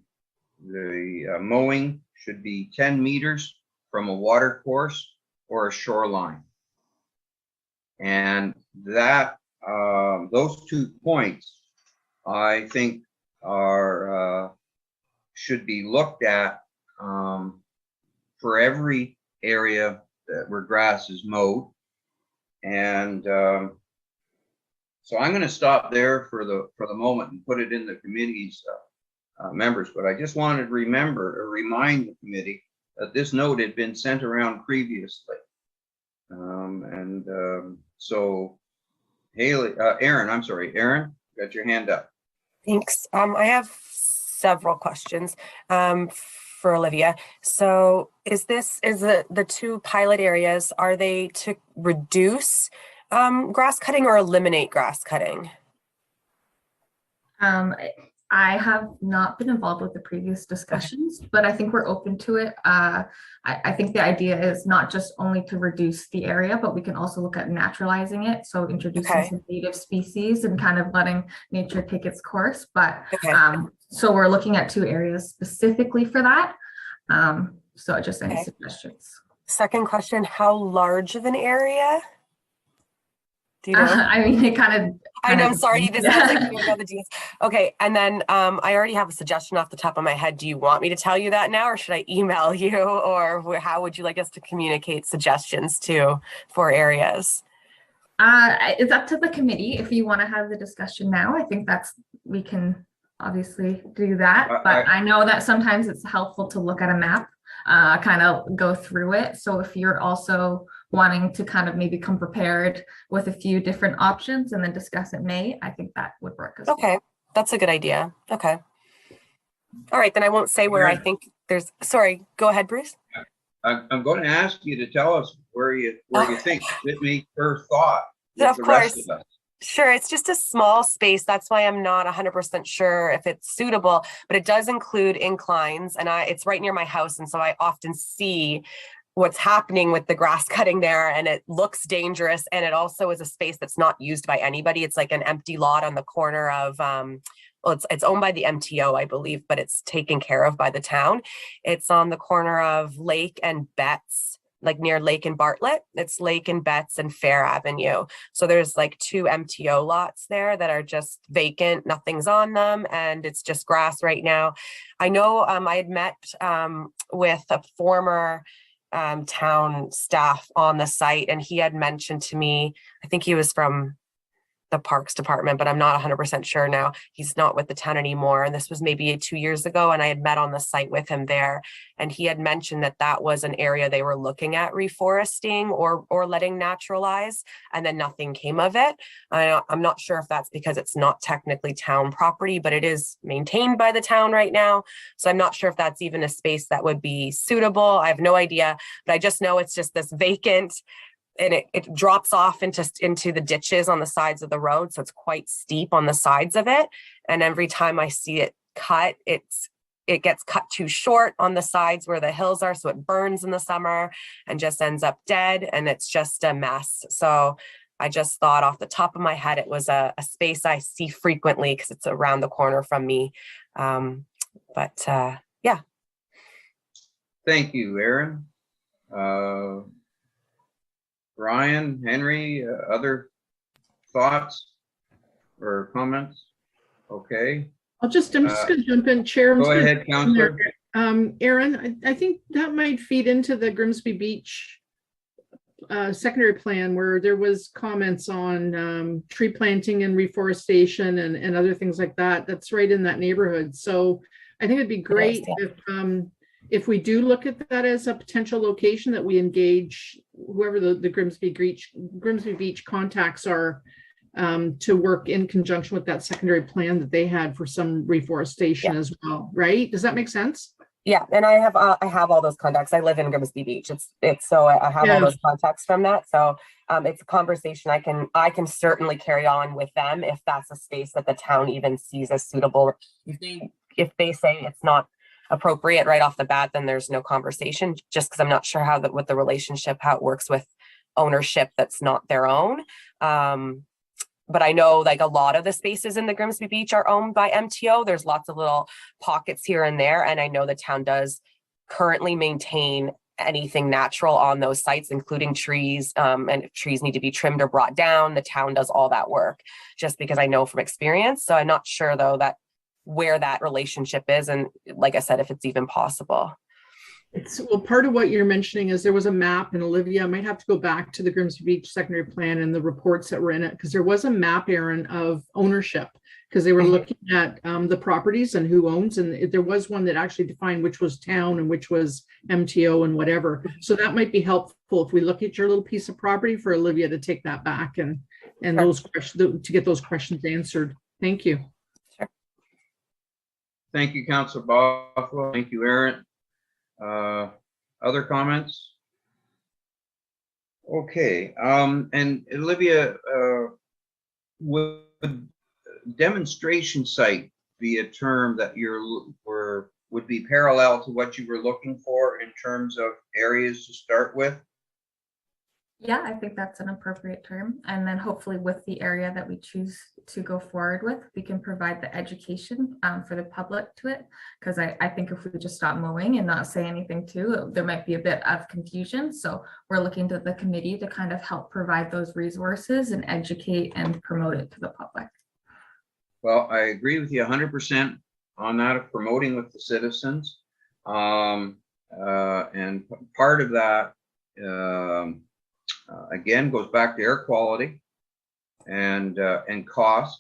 mowing should be 10 meters from a water course or a shoreline. And that those 2 points, I think, are should be looked at for every area where grass is mowed. And so I'm going to stop there for the moment and put it in the committee's members. But I just wanted to remind the committee that this note had been sent around previously. So Haley, Aaron, got your hand up. Thanks. I have several questions for Olivia. So is the 2 pilot areas, are they to reduce grass cutting or eliminate grass cutting? I have not been involved with the previous discussions, but I think we're open to it. I think the idea is not just only to reduce the area, but we can also look at naturalizing it. So introducing some native species and kind of letting nature take its course. But so we're looking at 2 areas specifically for that. So just any suggestions. Second question, how large of an area? Do you know? I mean, it kind of. I know, I'm sorry. This sounds like you don't know the details. Okay, and then I already have a suggestion off the top of my head. Do you want me to tell you that now, or should I email you, or how would you like us to communicate suggestions for areas? It's up to the committee. If you want to have the discussion now, I think we can obviously do that. But I know that sometimes it's helpful to look at a map, kind of go through it. So if you're also wanting to kind of maybe come prepared with a few different options and then discuss in May, I think that would work as well. Okay, that's a good idea. Okay. All right, then I won't say where I think there's, sorry, go ahead, Bruce. I'm going to ask you to tell us where you think it made her thought. Of course. Sure, it's just a small space. That's why I'm not 100% sure if it's suitable, but it does include inclines, and it's right near my house, and so I often see what's happening with the grass cutting there, and it looks dangerous, and it also is a space that's not used by anybody. It's like an empty lot on the corner of well, it's owned by the MTO, I believe, but it's taken care of by the town. It's on the corner of Lake and Betts, like near Lake and Bartlett. It's Lake and Betts and Fair Avenue. So there's like 2 MTO lots there that are just vacant, nothing's on them, and it's just grass right now. I know I had met with a former town staff on the site, and he had mentioned to me, I think he was from the Parks Department, but I'm not 100% sure now. He's not with the town anymore. And this was maybe 2 years ago. And I had met on the site with him there. And he had mentioned that that was an area they were looking at reforesting or letting naturalize, and then nothing came of it. I'm not sure if that's because it's not technically town property, but it is maintained by the town right now. So I'm not sure if that's even a space that would be suitable. I have no idea, but I just know it's just this vacant, and it drops off into the ditches on the sides of the road. So it's quite steep on the sides of it. And every time I see it cut, it gets cut too short on the sides where the hills are. So it burns in the summer and just ends up dead. And it's just a mess. So I just thought off the top of my head, it was a space I see frequently because it's around the corner from me. Yeah. Thank you, Aaron. Ryan, Henry, other thoughts or comments? Okay. I'm just going to jump in, Chair. Go ahead, Councillor. Aaron, I think that might feed into the Grimsby Beach secondary plan, where there was comments on tree planting and reforestation and other things like that. That's right in that neighborhood. So I think it'd be great if we do look at that as a potential location, that we engage whoever the Grimsby Beach contacts are to work in conjunction with that secondary plan that they had for some reforestation as well, right? Does that make sense? Yeah, and I have all those contacts. I live in Grimsby Beach. It's so I have all those contacts from that. So it's a conversation I can certainly carry on with them if that's a space that the town even sees as suitable. If they say it's not appropriate right off the bat, then there's no conversation, just because I'm not sure how with the relationship, how it works with ownership that's not their own. But I know like a lot of the spaces in the Grimsby Beach are owned by MTO. There's lots of little pockets here and there. And I know the town does currently maintain anything natural on those sites, including trees. And if trees need to be trimmed or brought down, the town does all that work, just because I know from experience. So I'm not sure though that where that relationship is, and like I said, if it's even possible. Well, part of what you're mentioning is there was a map, and Olivia, I might have to go back to the Grimsby Beach secondary plan and the reports that were in it, because there was a map, Aaron, of ownership, because they were looking at the properties and who owns, and there was one that actually defined which was town and which was MTO and whatever. So that might be helpful if we look at your little piece of property for Olivia to take that back and those questions, to get those questions answered. Thank you. Thank you, Councillor Bothwell. Thank you, Aaron. Other comments? Okay, and Olivia, would demonstration site be a term that would be parallel to what you were looking for in terms of areas to start with? Yeah, I think that's an appropriate term. And then hopefully with the area that we choose to go forward with, we can provide the education for the public to it. Because I think if we just stop mowing and not say anything to, there might be a bit of confusion. So we're looking to the committee to kind of help provide those resources and educate and promote it to the public. Well, I agree with you 100% on that, of promoting with the citizens. And part of that, again, goes back to air quality and cost.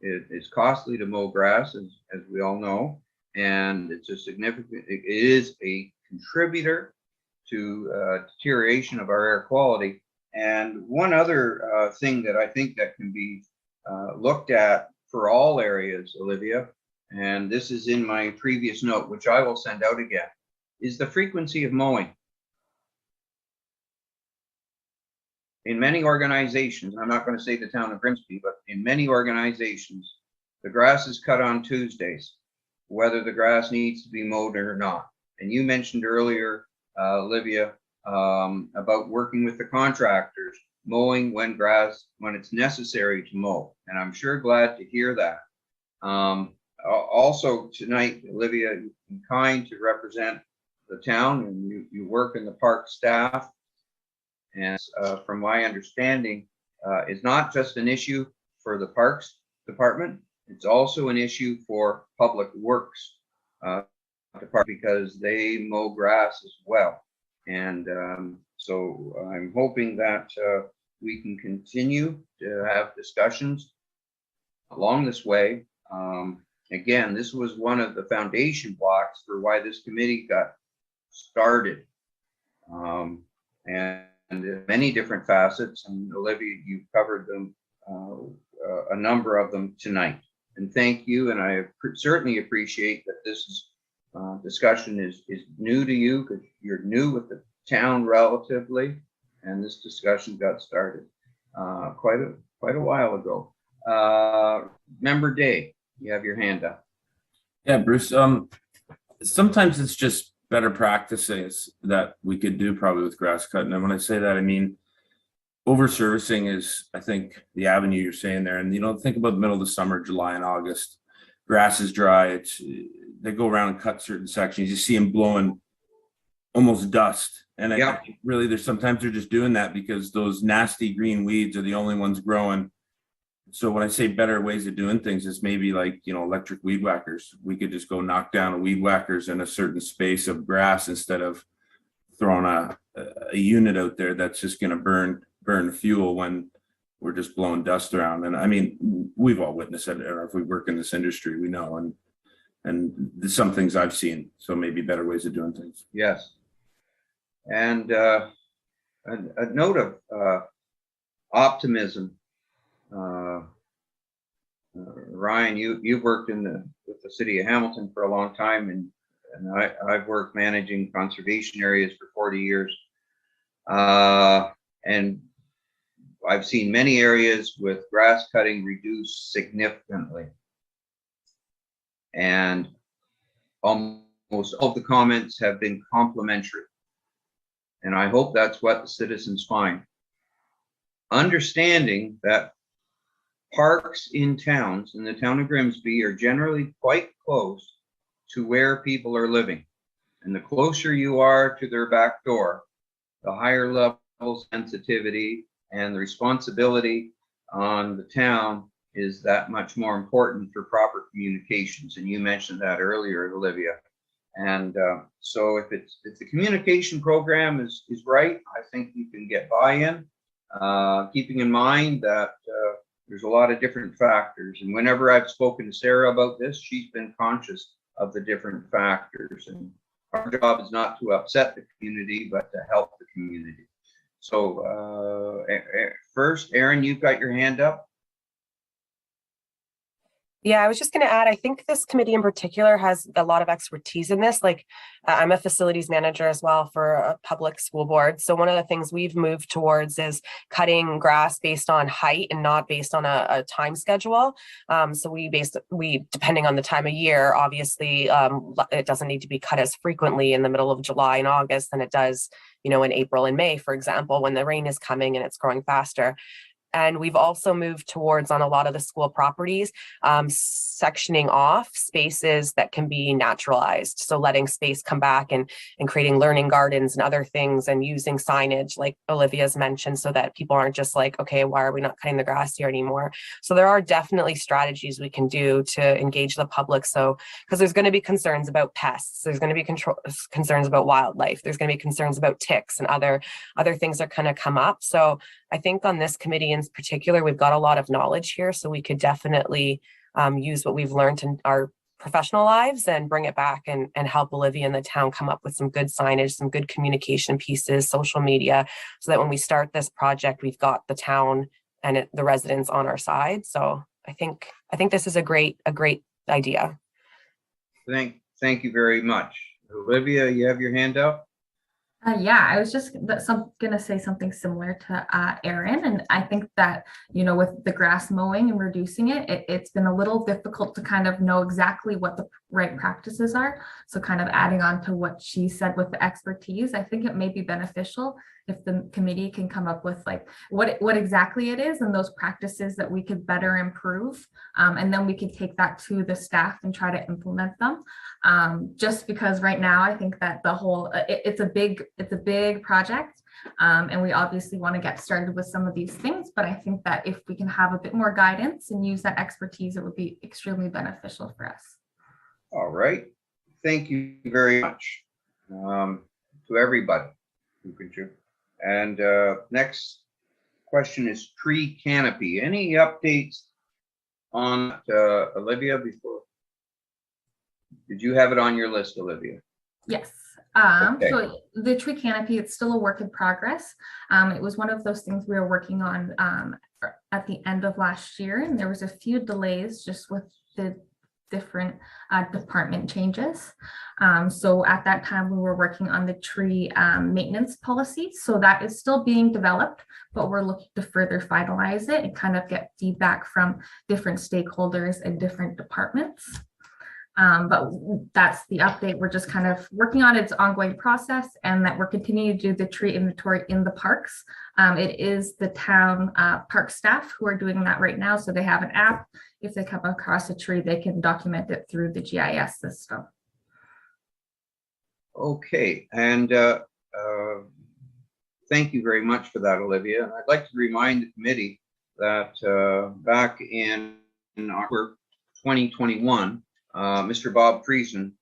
It is costly to mow grass, as we all know, and it is a contributor to deterioration of our air quality. And one other thing that I think that can be looked at for all areas, Olivia, and this is in my previous note, which I will send out again, is the frequency of mowing. In many organizations, I'm not going to say the town of Grimsby, but in many organizations, the grass is cut on Tuesdays, whether the grass needs to be mowed or not. And you mentioned earlier, Olivia, about working with the contractors, mowing when it's necessary to mow. And I'm sure glad to hear that. Also tonight, Olivia, you've been kind to represent the town, and you work in the park staff. And from my understanding, it's not just an issue for the Parks Department, it's also an issue for Public Works Department, because they mow grass as well. And so I'm hoping that we can continue to have discussions along this way. Again, this was one of the foundation blocks for why this committee got started. And many different facets, and Olivia, you've covered them, a number of them tonight. And thank you, and I certainly appreciate that this discussion is new to you, because you're new with the town relatively, and this discussion got started quite a while ago. Member Day, you have your hand up. Yeah, Bruce. Sometimes it's just better practices that we could do probably with grass cutting. And when I say that, I mean over servicing is, I think, the avenue you're saying there. And think about the middle of the summer, July and August, grass is dry. They go around and cut certain sections. You see them blowing almost dust. And I think really sometimes they're just doing that because those nasty green weeds are the only ones growing. So when I say better ways of doing things, is maybe like, electric weed whackers. We could just go knock down a weed whackers in a certain space of grass instead of throwing a unit out there that's just going to burn fuel when we're just blowing dust around. And I mean, we've all witnessed it. Or if we work in this industry, we know. And some things I've seen. So maybe better ways of doing things. Yes. And a note of optimism. Ryan, you've worked with the city of Hamilton for a long time, and I've worked managing conservation areas for 40 years. And I've seen many areas with grass cutting reduced significantly. And almost all of the comments have been complimentary. And I hope that's what the citizens find. Understanding that parks in towns, in the town of Grimsby, are generally quite close to where people are living. And the closer you are to their back door, the higher level of sensitivity and the responsibility on the town is that much more important for proper communications. And you mentioned that earlier, Olivia. And so if the communication program is right, I think you can get buy-in, keeping in mind that there's a lot of different factors. And whenever I've spoken to Sarah about this, she's been conscious of the different factors. And our job is not to upset the community, but to help the community. So first, Aaron, you've got your hand up. Yeah, I was just going to add, I think this committee in particular has a lot of expertise in this. Like I'm a facilities manager as well for a public school board. So one of the things we've moved towards is cutting grass based on height and not based on a time schedule. So we depending on the time of year, obviously it doesn't need to be cut as frequently in the middle of July and August than it does, in April and May, for example, when the rain is coming and it's growing faster. And we've also moved towards, on a lot of the school properties, sectioning off spaces that can be naturalized. So letting space come back and creating learning gardens and other things, and using signage like Olivia's mentioned, so that people aren't just like, okay, why are we not cutting the grass here anymore? So there are definitely strategies we can do to engage the public. So, because there's going to be concerns about pests, there's going to be concerns about wildlife, there's going to be concerns about ticks and other things that kind of come up. So I think on this committee in particular, we've got a lot of knowledge here, so we could definitely use what we've learned in our professional lives and bring it back and help Olivia and the town come up with some good signage, some good communication pieces, social media, so that when we start this project, we've got the town and the residents on our side. So I think this is a great idea. Thank you very much. Olivia, you have your hand up? Yeah, I was just gonna say something similar to Erin, and I think that, you know, with the grass mowing and reducing it's been a little difficult to kind of know exactly what the right practices are. So kind of adding on to what she said with the expertise, I think it may be beneficial if the committee can come up with like what exactly it is and those practices that we could better improve. And then we could take that to the staff and try to implement them. Just because right now I think that the whole it's a big project, and we obviously want to get started with some of these things, but I think that if we can have a bit more guidance and use that expertise, it would be extremely beneficial for us. All right. Thank you very much to everybody who contributed. And next question is tree canopy. Any updates on Olivia before? Did you have it on your list, Olivia? Yes. Okay. So the tree canopy, it's still a work in progress. It was one of those things we were working on at the end of last year, and there was a few delays just with the different department changes. So at that time, we were working on the tree maintenance policy. So that is still being developed, but we're looking to further finalize it and kind of get feedback from different stakeholders and different departments. But that's the update. We're just kind of working on its ongoing process, and that we're continuing to do the tree inventory in the parks. It is the town park staff who are doing that right now. So they have an app. If they come across a tree, they can document it through the GIS system. Okay, and thank you very much for that, Olivia. I'd like to remind the committee that back in October 2021, Mr. Bob Friesen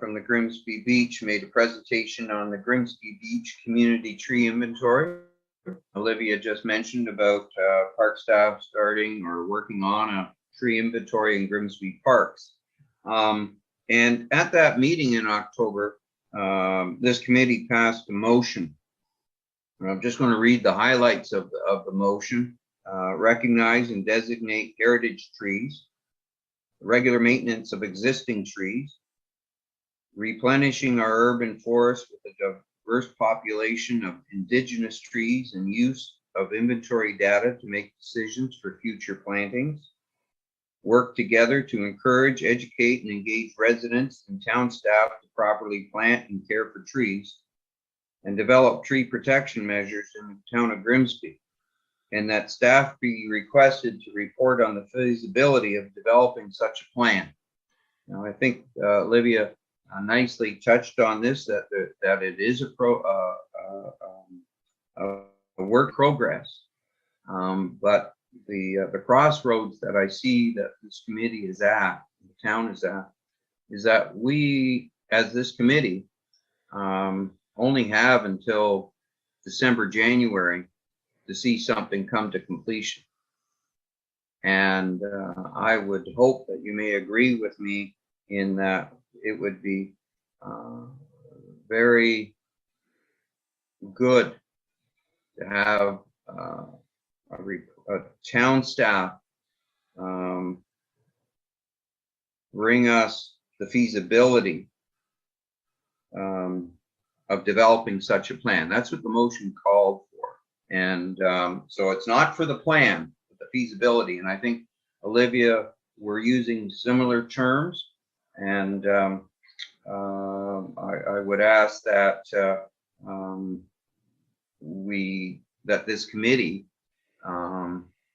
from the Grimsby Beach made a presentation on the Grimsby Beach Community Tree Inventory. Olivia just mentioned about park staff starting or working on a tree inventory in Grimsby parks. And at that meeting in October, this committee passed a motion. I'm just going to read the highlights of the motion. Recognize and designate heritage trees, regular maintenance of existing trees, replenishing our urban forest with a diverse population of indigenous trees, and use of inventory data to make decisions for future plantings. Work together to encourage, educate, and engage residents and town staff to properly plant and care for trees, and develop tree protection measures in the town of Grimsby. And that staff be requested to report on the feasibility of developing such a plan. Now, I think Olivia nicely touched on this, that it is a work progress, but the crossroads that I see that this committee is at, the town is at, is that we, as this committee, only have until December, January to see something come to completion. And I would hope that you may agree with me in that it would be very good to have a town staff bring us the feasibility of developing such a plan. That's what the motion called for. And so it's not for the plan, but the feasibility. And I think, Olivia, we're using similar terms. And I would ask that that this committee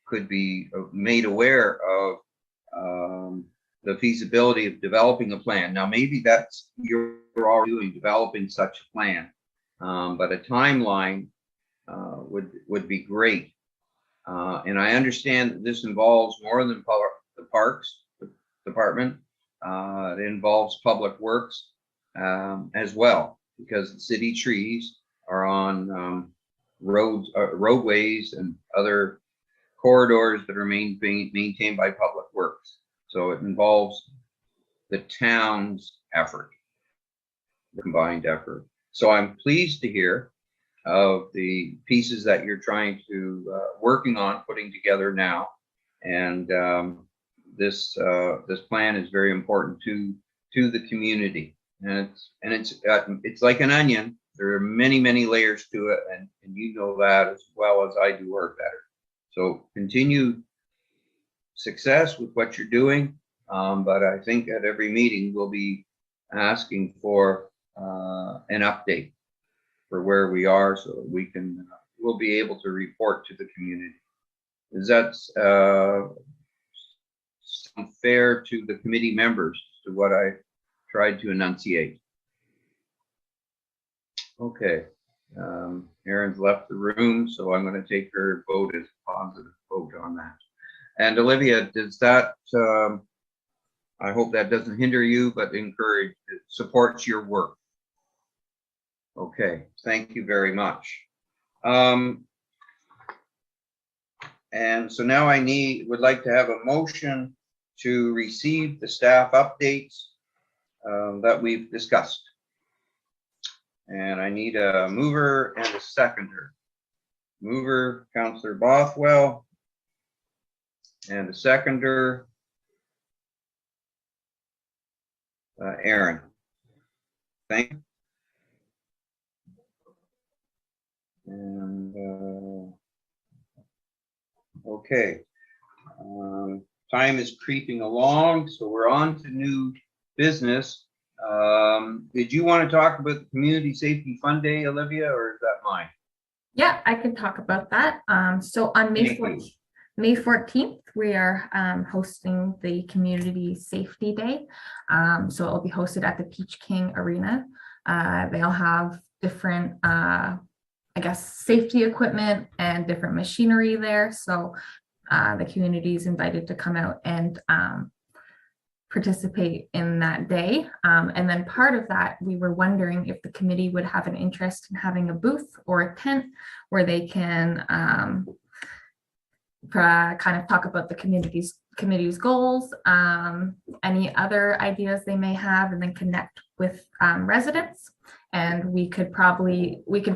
could be made aware of the feasibility of developing a plan. Now, maybe that's you're already doing, developing such a plan, but a timeline would be great. And I understand that this involves more than the Parks Department. It involves Public Works as well, because the city trees are on roadways and other corridors that are maintained by Public Works. So it involves the town's effort, the combined effort. So I'm pleased to hear of the pieces that you're trying to working on putting together now, and this plan is very important to the community, and it's like an onion. there are many, many layers to it, and you know that as well as I do or better. So continue success with what you're doing. But I think at every meeting we'll be asking for an update for where we are so that we can, we'll be able to report to the community. Is that fair to the committee members, to what I tried to enunciate? Okay. Erin's left the room, so I'm going to take her vote as a positive vote on that. And Olivia, does that, I hope that doesn't hinder you, but encourage, it supports your work. Okay, thank you very much. And so now I would like to have a motion to receive the staff updates that we've discussed. And I need a mover and a seconder. Mover, Councillor Bothwell, and a seconder, Erin. Thank you. And okay, time is creeping along, so we're on to new business. Did you want to talk about the Community Safety Fund Day, Olivia, or is that mine? Yeah, I can talk about that. So on May 14th, we are hosting the Community Safety Day. So it will be hosted at the Peach King Arena. They'll have different, I guess, safety equipment and different machinery there. So the community is invited to come out and participate in that day. And then part of that, we were wondering if the committee would have an interest in having a booth or a tent where they can kind of talk about the committee's goals, any other ideas they may have, and then connect with residents. And we could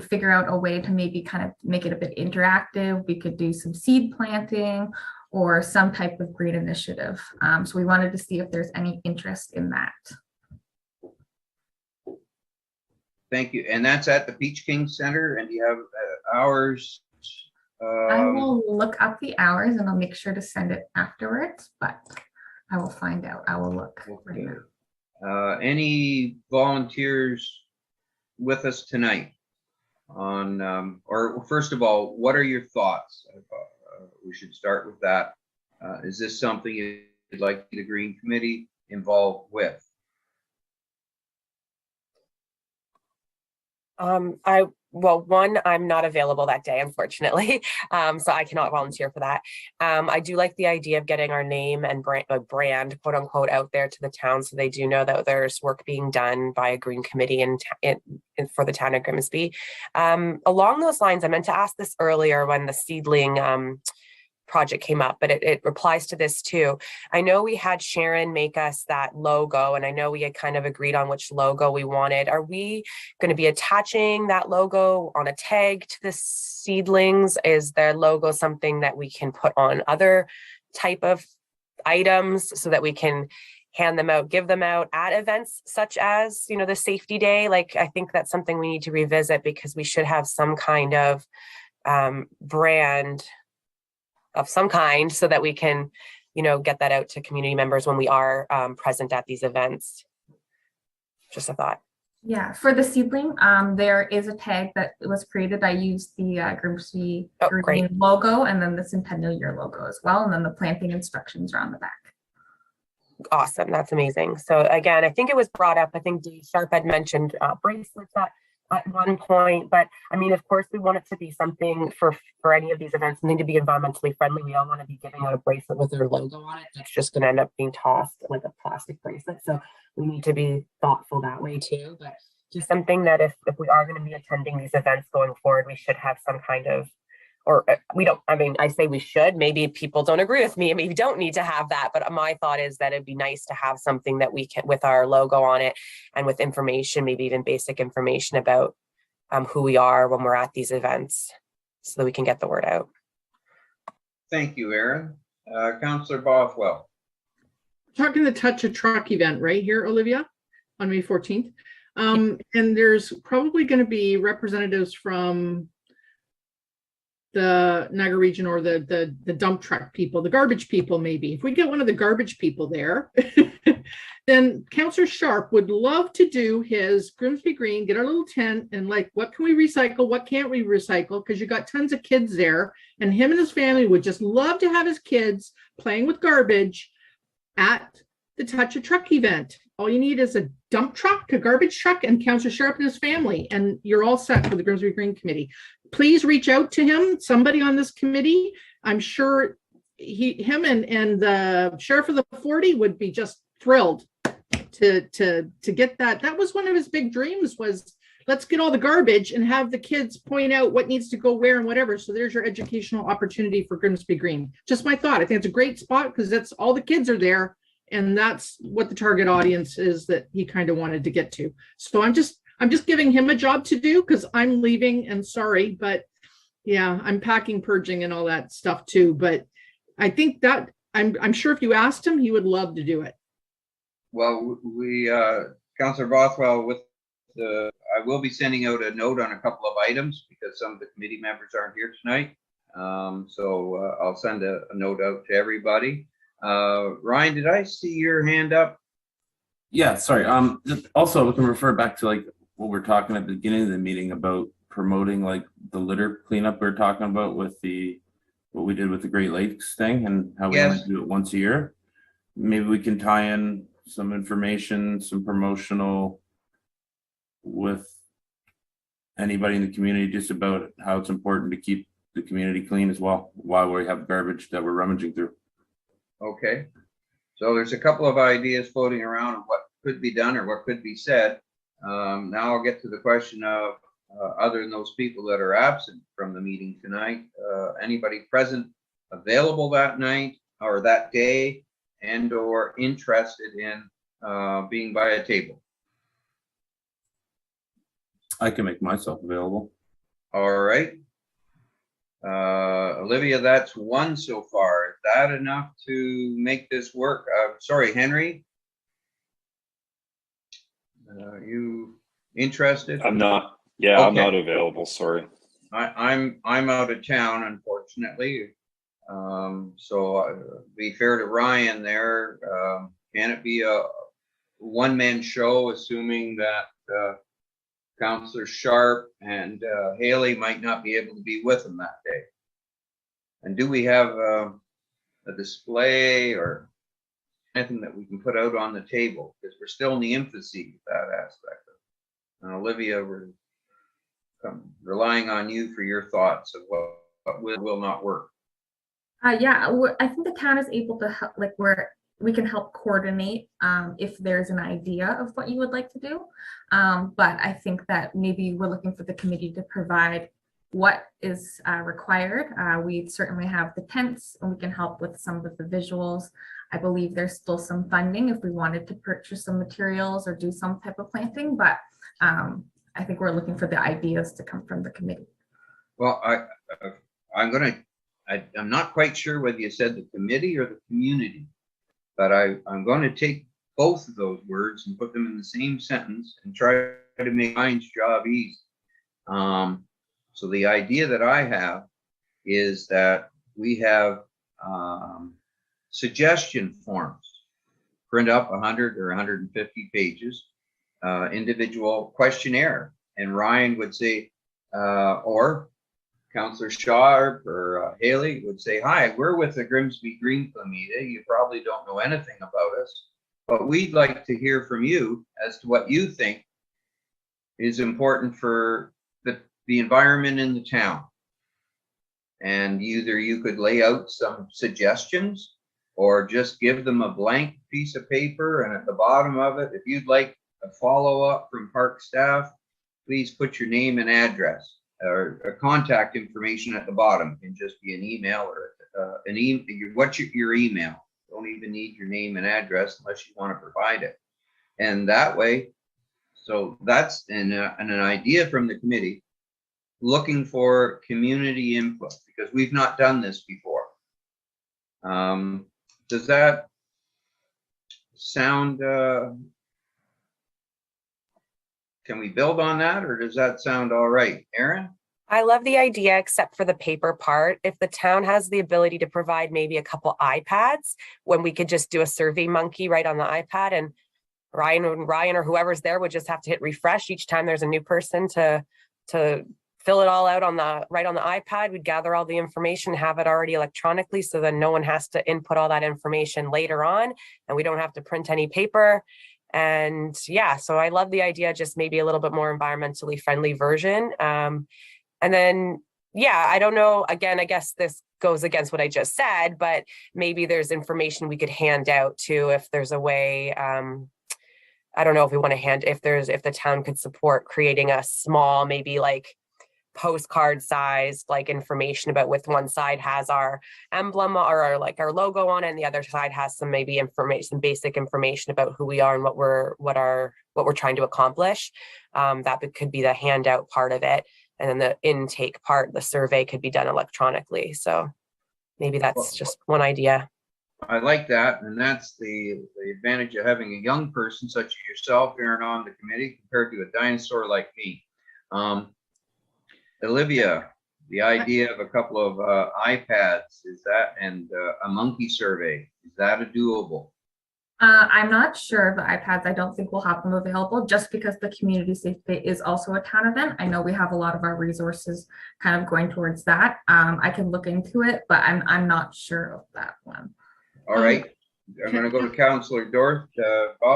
figure out a way to maybe kind of make it a bit interactive. We could do some seed planting or some type of green initiative. So we wanted to see if there's any interest in that. Thank you. And that's at the Peach King Center, and you have hours? I will look up the hours and I'll make sure to send it afterwards, but I will find out. I will look right now. Any volunteers with us tonight on, or first of all, what are your thoughts? We should start with that. Is this something you'd like the Green Committee involved with? One, I'm not available that day, unfortunately, so I cannot volunteer for that. I do like the idea of getting our name and brand, quote unquote, out there to the town, so they do know that there's work being done by a Green Committee for the town of Grimsby. Along those lines, I meant to ask this earlier when the Seedling project came up, but it applies to this too. I know we had Sharon make us that logo, and I know we had kind of agreed on which logo we wanted. Are we going to be attaching that logo on a tag to the seedlings? Is their logo something that we can put on other type of items so that we can hand them out, give them out at events such as, you know, the safety day? Like, I think that's something we need to revisit, because we should have some kind of brand of some kind so that we can, you know, get that out to community members when we are present at these events. Just a thought. Yeah, for the seedling, there is a tag that was created. I used the Grimsby Green logo and then the Centennial year logo as well. And then the planting instructions are on the back. Awesome. That's amazing. So again, I think it was brought up, I think Dave Sharp had mentioned bracelets at one point, but I mean, of course, we want it to be something for any of these events, something to be environmentally friendly. We don't want to be giving out a bracelet with their logo on it. It's just going to end up being tossed like a plastic bracelet. So we need to be thoughtful that way too. But just something that if we are going to be attending these events going forward, we should have some kind of, or we don't, I mean, I say we should, maybe people don't agree with me and maybe don't need to have that. But my thought is that it'd be nice to have something that we can, with our logo on it and with information, maybe even basic information about who we are when we're at these events, so that we can get the word out. Thank you, Erin. Councillor Bothwell. Talking the Touch a Truck event right here, Olivia, on May 14th. And there's probably going to be representatives from the Niagara region or the dump truck people, the garbage people, maybe. If we get one of the garbage people there, then Councillor Sharp would love to do his Grimsby Green, get our little tent and like, what can we recycle? What can't we recycle? Because you got tons of kids there, and him and his family would just love to have his kids playing with garbage at the Touch a Truck event. All you need is a dump truck, a garbage truck, and Councillor Sharp and his family, and you're all set for the Grimsby Green Committee. Please reach out to him, somebody on this committee. I'm sure him and the sheriff of the 40 would be just thrilled to get that. That was one of his big dreams, was let's get all the garbage and have the kids point out what needs to go where and whatever. So there's your educational opportunity for Grimsby Green. Just my thought. I think it's a great spot because that's all the kids are there. And that's what the target audience is that he kind of wanted to get to. So I'm just giving him a job to do because I'm leaving, and sorry, but yeah, I'm packing, purging and all that stuff too. But I think that I'm sure if you asked him, he would love to do it. Well, we, Councillor Bothwell, I will be sending out a note on a couple of items because some of the committee members aren't here tonight. So I'll send a note out to everybody. Ryan, did I see your hand up? Yeah, sorry. Just also, we can refer back to like what we're talking at the beginning of the meeting about promoting like the litter cleanup we we're talking about with what we did with the Great Lakes thing and how we Yes. only do it once a year. Maybe we can tie in some information, some promotional with anybody in the community just about how it's important to keep the community clean as well while we have garbage that we're rummaging through. Okay. So there's a couple of ideas floating around of what could be done or what could be said. Now I'll get to the question of other than those people that are absent from the meeting tonight, anybody present available that night or that day and or interested in being by a table. I can make myself available. All right. Olivia, that's one so far. Is that enough to make this work? Sorry, Henry. You interested? I'm not. Yeah, Okay. I'm not available. Sorry. I'm out of town, unfortunately. So be fair to Ryan there. Can it be a one-man show, assuming that Councillor Sharp and Haley might not be able to be with him that day? And do we have a display or anything that we can put out on the table? Because we're still in the infancy of that aspect of it. And Olivia, we're relying on you for your thoughts of what will not work. Yeah, I think the town is able to help, like we can help coordinate if there's an idea of what you would like to do. But I think that maybe we're looking for the committee to provide what is required. We certainly have the tents and we can help with some of the visuals. I believe there's still some funding if we wanted to purchase some materials or do some type of planting, but I think we're looking for the ideas to come from the committee. Well, I'm not quite sure whether you said the committee or the community, but I'm going to take both of those words and put them in the same sentence and try to make Ryan's job easy. So the idea that I have is that we have suggestion forms, print up 100 or 150 pages, individual questionnaire, and Ryan would say, or Councillor Sharp or Haley would say, hi, we're with the Grimsby Green Committee. You probably don't know anything about us, but we'd like to hear from you as to what you think is important for the environment in the town. And either you could lay out some suggestions or just give them a blank piece of paper, and at the bottom of it, if you'd like a follow-up from park staff, please put your name and address. Or contact information at the bottom. It can just be an email or what's your email. Don't even need your name and address unless you want to provide it. And that way, so that's an idea from the committee, looking for community input because we've not done this before. Does that sound can we build on that, or does that sound all right? Aaron? I love the idea, except for the paper part. If the town has the ability to provide maybe a couple iPads, when we could just do a Survey Monkey right on the iPad, and Ryan or whoever's there would just have to hit refresh each time there's a new person to fill it all out on the iPad. We'd gather all the information, have it already electronically, so then no one has to input all that information later on, and we don't have to print any paper. And yeah, so I love the idea, just maybe a little bit more environmentally friendly version. And then, yeah, I don't know, again, I guess this goes against what I just said, but maybe there's information we could hand out too, if there's a way. I don't know if we want to if the town could support creating a small, maybe like postcard size, like information about, with one side has our emblem or our logo on it, and the other side has some maybe information, some basic information about who we are and what we're trying to accomplish. That could be the handout part of it. And then the intake part, the survey, could be done electronically. So maybe that's just one idea. I like that, and that's the advantage of having a young person such as yourself, Aaron, on the committee compared to a dinosaur like me. Olivia, the idea of a couple of iPads, is that, and a monkey survey, is that a doable? I'm not sure of the iPads. I don't think we'll have them available, just because the Community Safe Day is also a town event. I know we have a lot of our resources kind of going towards that. I can look into it, but I'm not sure of that one. All right, I'm going to go to Councillor Dorth.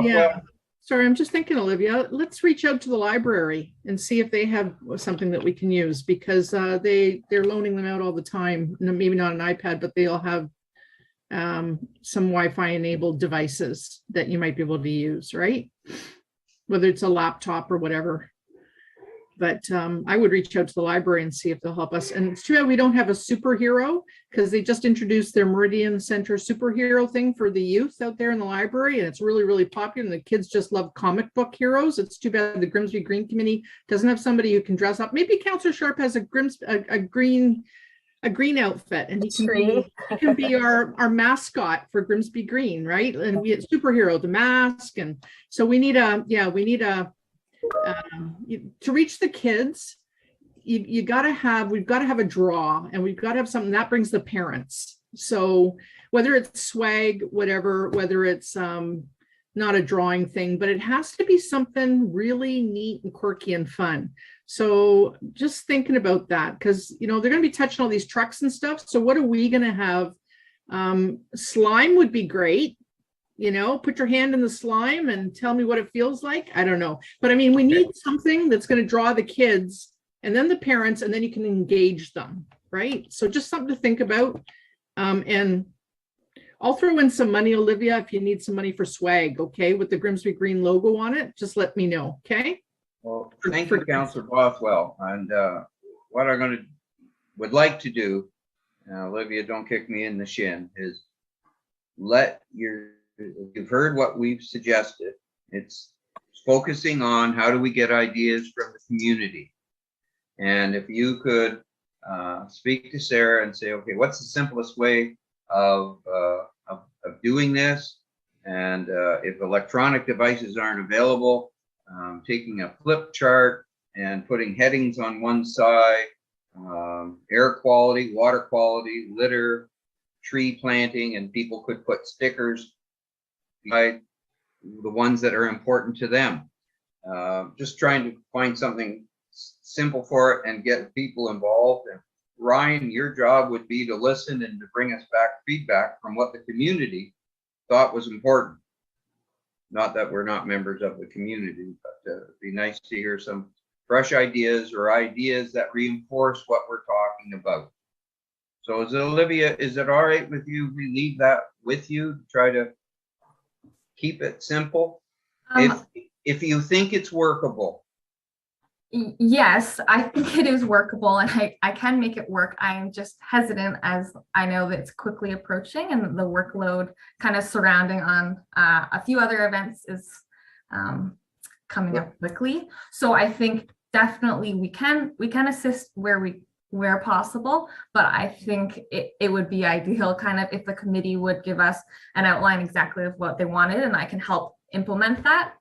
Yeah, sorry, I'm just thinking, Olivia, let's reach out to the library and see if they have something that we can use, because they're loaning them out all the time. Maybe not an iPad, but they'll have some Wi-Fi enabled devices that you might be able to use, right? Whether it's a laptop or whatever. But I would reach out to the library and see if they'll help us. And it's too bad we don't have a superhero, because they just introduced their Meridian Center superhero thing for the youth out there in the library, and it's really, really popular, and the kids just love comic book heroes. It's too bad the Grimsby Green Committee doesn't have somebody who can dress up. Maybe Councillor Sharp has a green outfit, and he can be our mascot for Grimsby Green, right? And we superhero, the mask. And so we need to reach the kids. We've got to have a draw, and we've got to have something that brings the parents. So whether it's swag, whatever, whether it's not a drawing thing, but it has to be something really neat and quirky and fun. So just thinking about that, because they're going to be touching all these trucks and stuff. So what are we going to have? Slime would be great. Put your hand in the slime and tell me what it feels like. I don't know, but I mean, we need something that's going to draw the kids and then the parents, and then you can engage them, right? So just something to think about. And I'll throw in some money, Olivia, if you need some money for swag, okay, with the Grimsby Green logo on it. Just let me know, okay? Well, thank you, Councillor Bothwell. And what I would like to do, Olivia, don't kick me in the shin, is you've heard what we've suggested. It's focusing on how do we get ideas from the community. And if you could speak to Sarah and say, okay, what's the simplest way of doing this? And if electronic devices aren't available, taking a flip chart and putting headings on one side, air quality, water quality, litter, tree planting, and people could put stickers by the ones that are important to them. Just trying to find something simple for it and get people involved. And Ryan, your job would be to listen and to bring us back feedback from what the community thought was important. Not that we're not members of the community, but it'd be nice to hear some fresh ideas or ideas that reinforce what we're talking about. So Olivia, is it all right with you if we leave that with you to try to keep it simple? If you think it's workable. Yes, I think it is workable, and I can make it work. I'm just hesitant, as I know that it's quickly approaching and the workload kind of surrounding on a few other events is coming up quickly. So I think definitely we can assist where possible, but I think it would be ideal kind of if the committee would give us an outline exactly of what they wanted, and I can help implement that.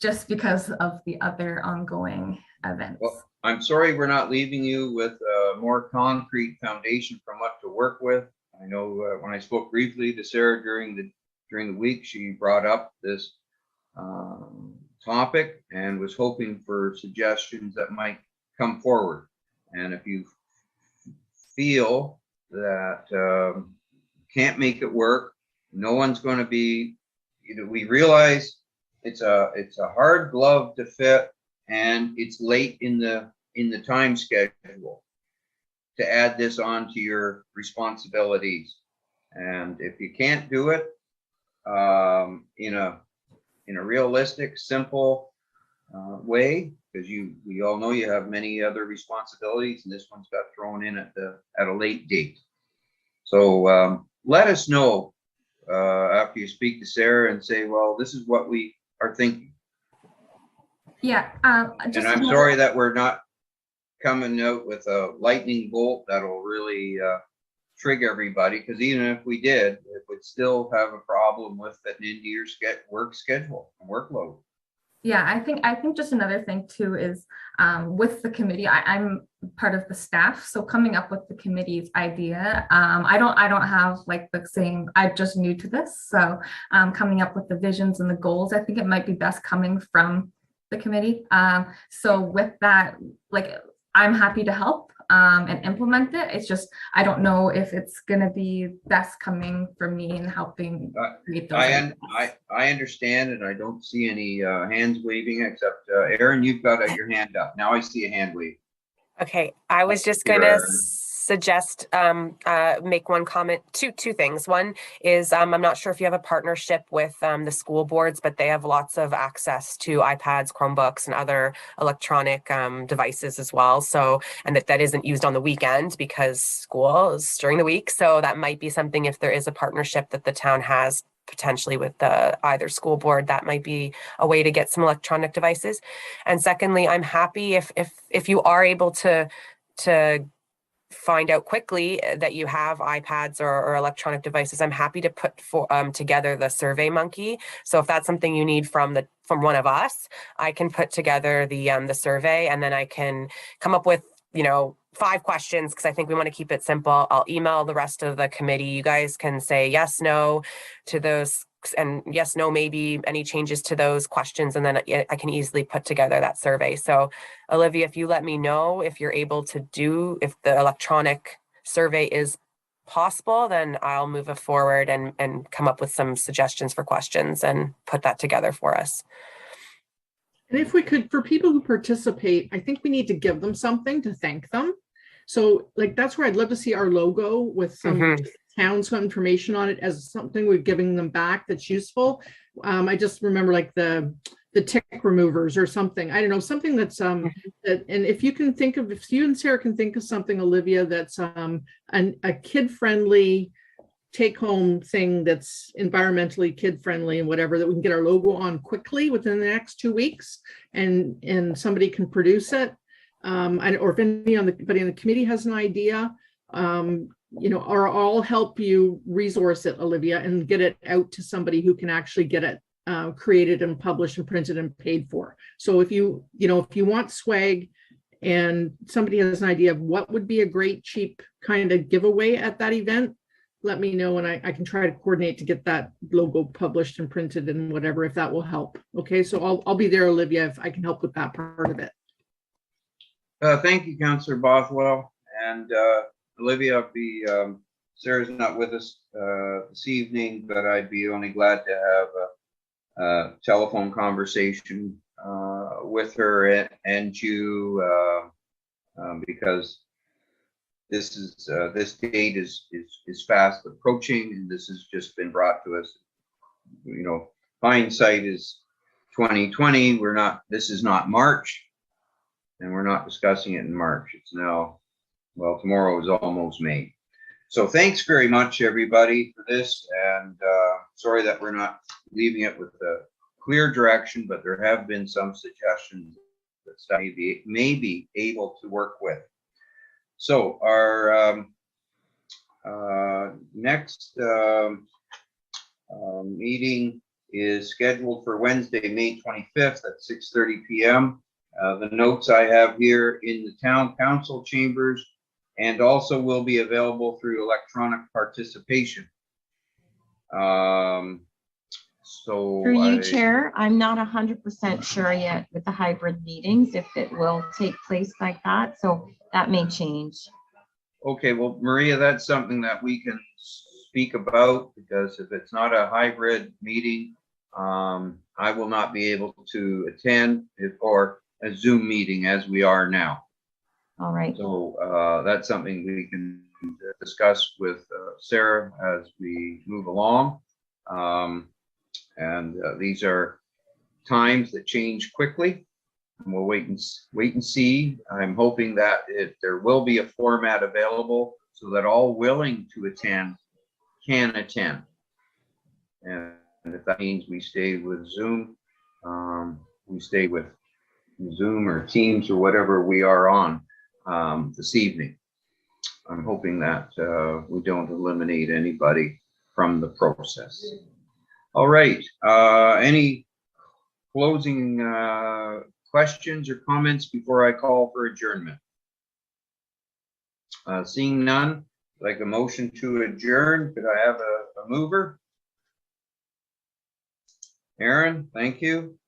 just because of the other ongoing events. Well, I'm sorry we're not leaving you with a more concrete foundation from what to work with. I know when I spoke briefly to Sarah during the week, she brought up this topic and was hoping for suggestions that might come forward. And if you feel that can't make it work, no one's going to be, we realize it's a hard glove to fit, and it's late in the time schedule to add this on to your responsibilities. And if you can't do it in a realistic, simple way, because we all know you have many other responsibilities, and this one's got thrown in at a late date. So let us know after you speak to Sarah and say, well, this is what we are thinking. Yeah. And I'm sorry that we're not coming out with a lightning bolt that'll really trigger everybody, because even if we did, it would still have a problem with fitting into your work schedule and workload. Yeah, I think just another thing too is with the committee, I'm part of the staff, so coming up with the committee's idea, I don't have like the same, I'm just new to this, so coming up with the visions and the goals, I think it might be best coming from the committee. So with that, like, I'm happy to help and implement it. It's just, I don't know if it's gonna be best coming from me and helping create those ideas. I understand, and I don't see any hands waving except Aaron, you've got your hand up. Now I see a hand wave. Okay, I was just gonna suggest make one comment, two things. One is I'm not sure if you have a partnership with the school boards, but they have lots of access to iPads, Chromebooks, and other electronic devices as well. So, and that isn't used on the weekend because school is during the week. So that might be something, if there is a partnership that the town has potentially with the either school board, that might be a way to get some electronic devices. And secondly, I'm happy if you are able to find out quickly that you have iPads or electronic devices, I'm happy to put together the Survey Monkey. So if that's something you need from one of us, I can put together the survey, and then I can come up with 5 questions, because I think we want to keep it simple. I'll email the rest of the committee. You guys can say yes, no to those, and yes, no, maybe any changes to those questions, and then I can easily put together that survey. So Olivia, if you let me know if you're able to do, if the electronic survey is possible, then I'll move it forward and come up with some suggestions for questions and put that together for us. And if we could, for people who participate, I think we need to give them something to thank them. So like, that's where I'd love to see our logo with some town, some information on it as something we're giving them back that's useful. I just remember like the tick removers or something. I don't know, something that's and if you can think of, if you and Sarah can think of something, Olivia, that's a kid-friendly take-home thing that's environmentally kid-friendly and whatever, that we can get our logo on quickly within the next 2 weeks, and somebody can produce it, or if anybody on the committee has an idea, or I'll help you resource it, Olivia, and get it out to somebody who can actually get it created and published and printed and paid for. So if you want swag and somebody has an idea of what would be a great cheap kind of giveaway at that event, let me know, and I can try to coordinate to get that logo published and printed and whatever, if that will help. Okay, so I'll be there, Olivia, if I can help with that part of it. Thank you, Councillor Bothwell. And Olivia, Sarah's not with us this evening, but I'd be only glad to have a telephone conversation with her and you, because this date is fast approaching, and this has just been brought to us. Hindsight is 2020. This is not March, and we're not discussing it in March. It's now, well, tomorrow is almost May. So thanks very much, everybody, for this, and sorry that we're not leaving it with a clear direction, but there have been some suggestions that staff may be able to work with. So our next meeting is scheduled for Wednesday, May 25th at 6:30 p.m. The notes I have here in the town council chambers and also will be available through electronic participation. So Through you, Chair, I'm not 100% sure yet with the hybrid meetings, if it will take place like that, so that may change. Okay, well, Maria, that's something that we can speak about, because if it's not a hybrid meeting, I will not be able to attend or a Zoom meeting as we are now. All right. So that's something we can discuss with Sarah as we move along. These are times that change quickly. And we'll wait and see. I'm hoping that there will be a format available so that all willing to attend can attend. And if that means we stay with Zoom, we stay with Zoom or Teams or whatever we are on this evening. I'm hoping that we don't eliminate anybody from the process. All right. Any closing questions or comments before I call for adjournment? Seeing none, like a motion to adjourn. Could I have a mover? Aaron, thank you.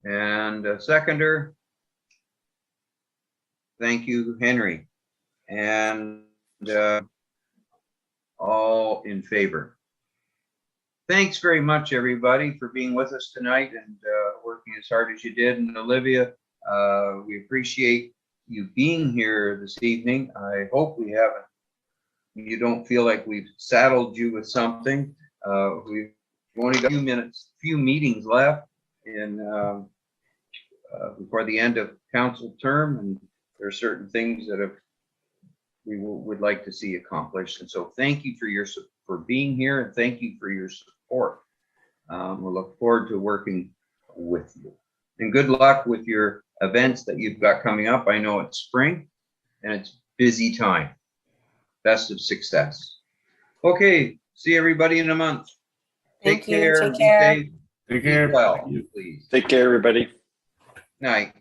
And a seconder. Thank you, Henry. And all in favor. Thanks very much, everybody, for being with us tonight and working as hard as you did. And Olivia, we appreciate you being here this evening. I hope you don't feel like we've saddled you with something. We've only got a few meetings left before the end of council term, and there are certain things that we would like to see accomplished. And so thank you for being here, and thank you for your support. We'll look forward to working with you. And good luck with your events that you've got coming up. I know it's spring and it's busy time. Best of success. Okay, see everybody in a month. Thank you. Take care. Take care. Be safe. Take care. Be well, please. Take care, everybody. Night.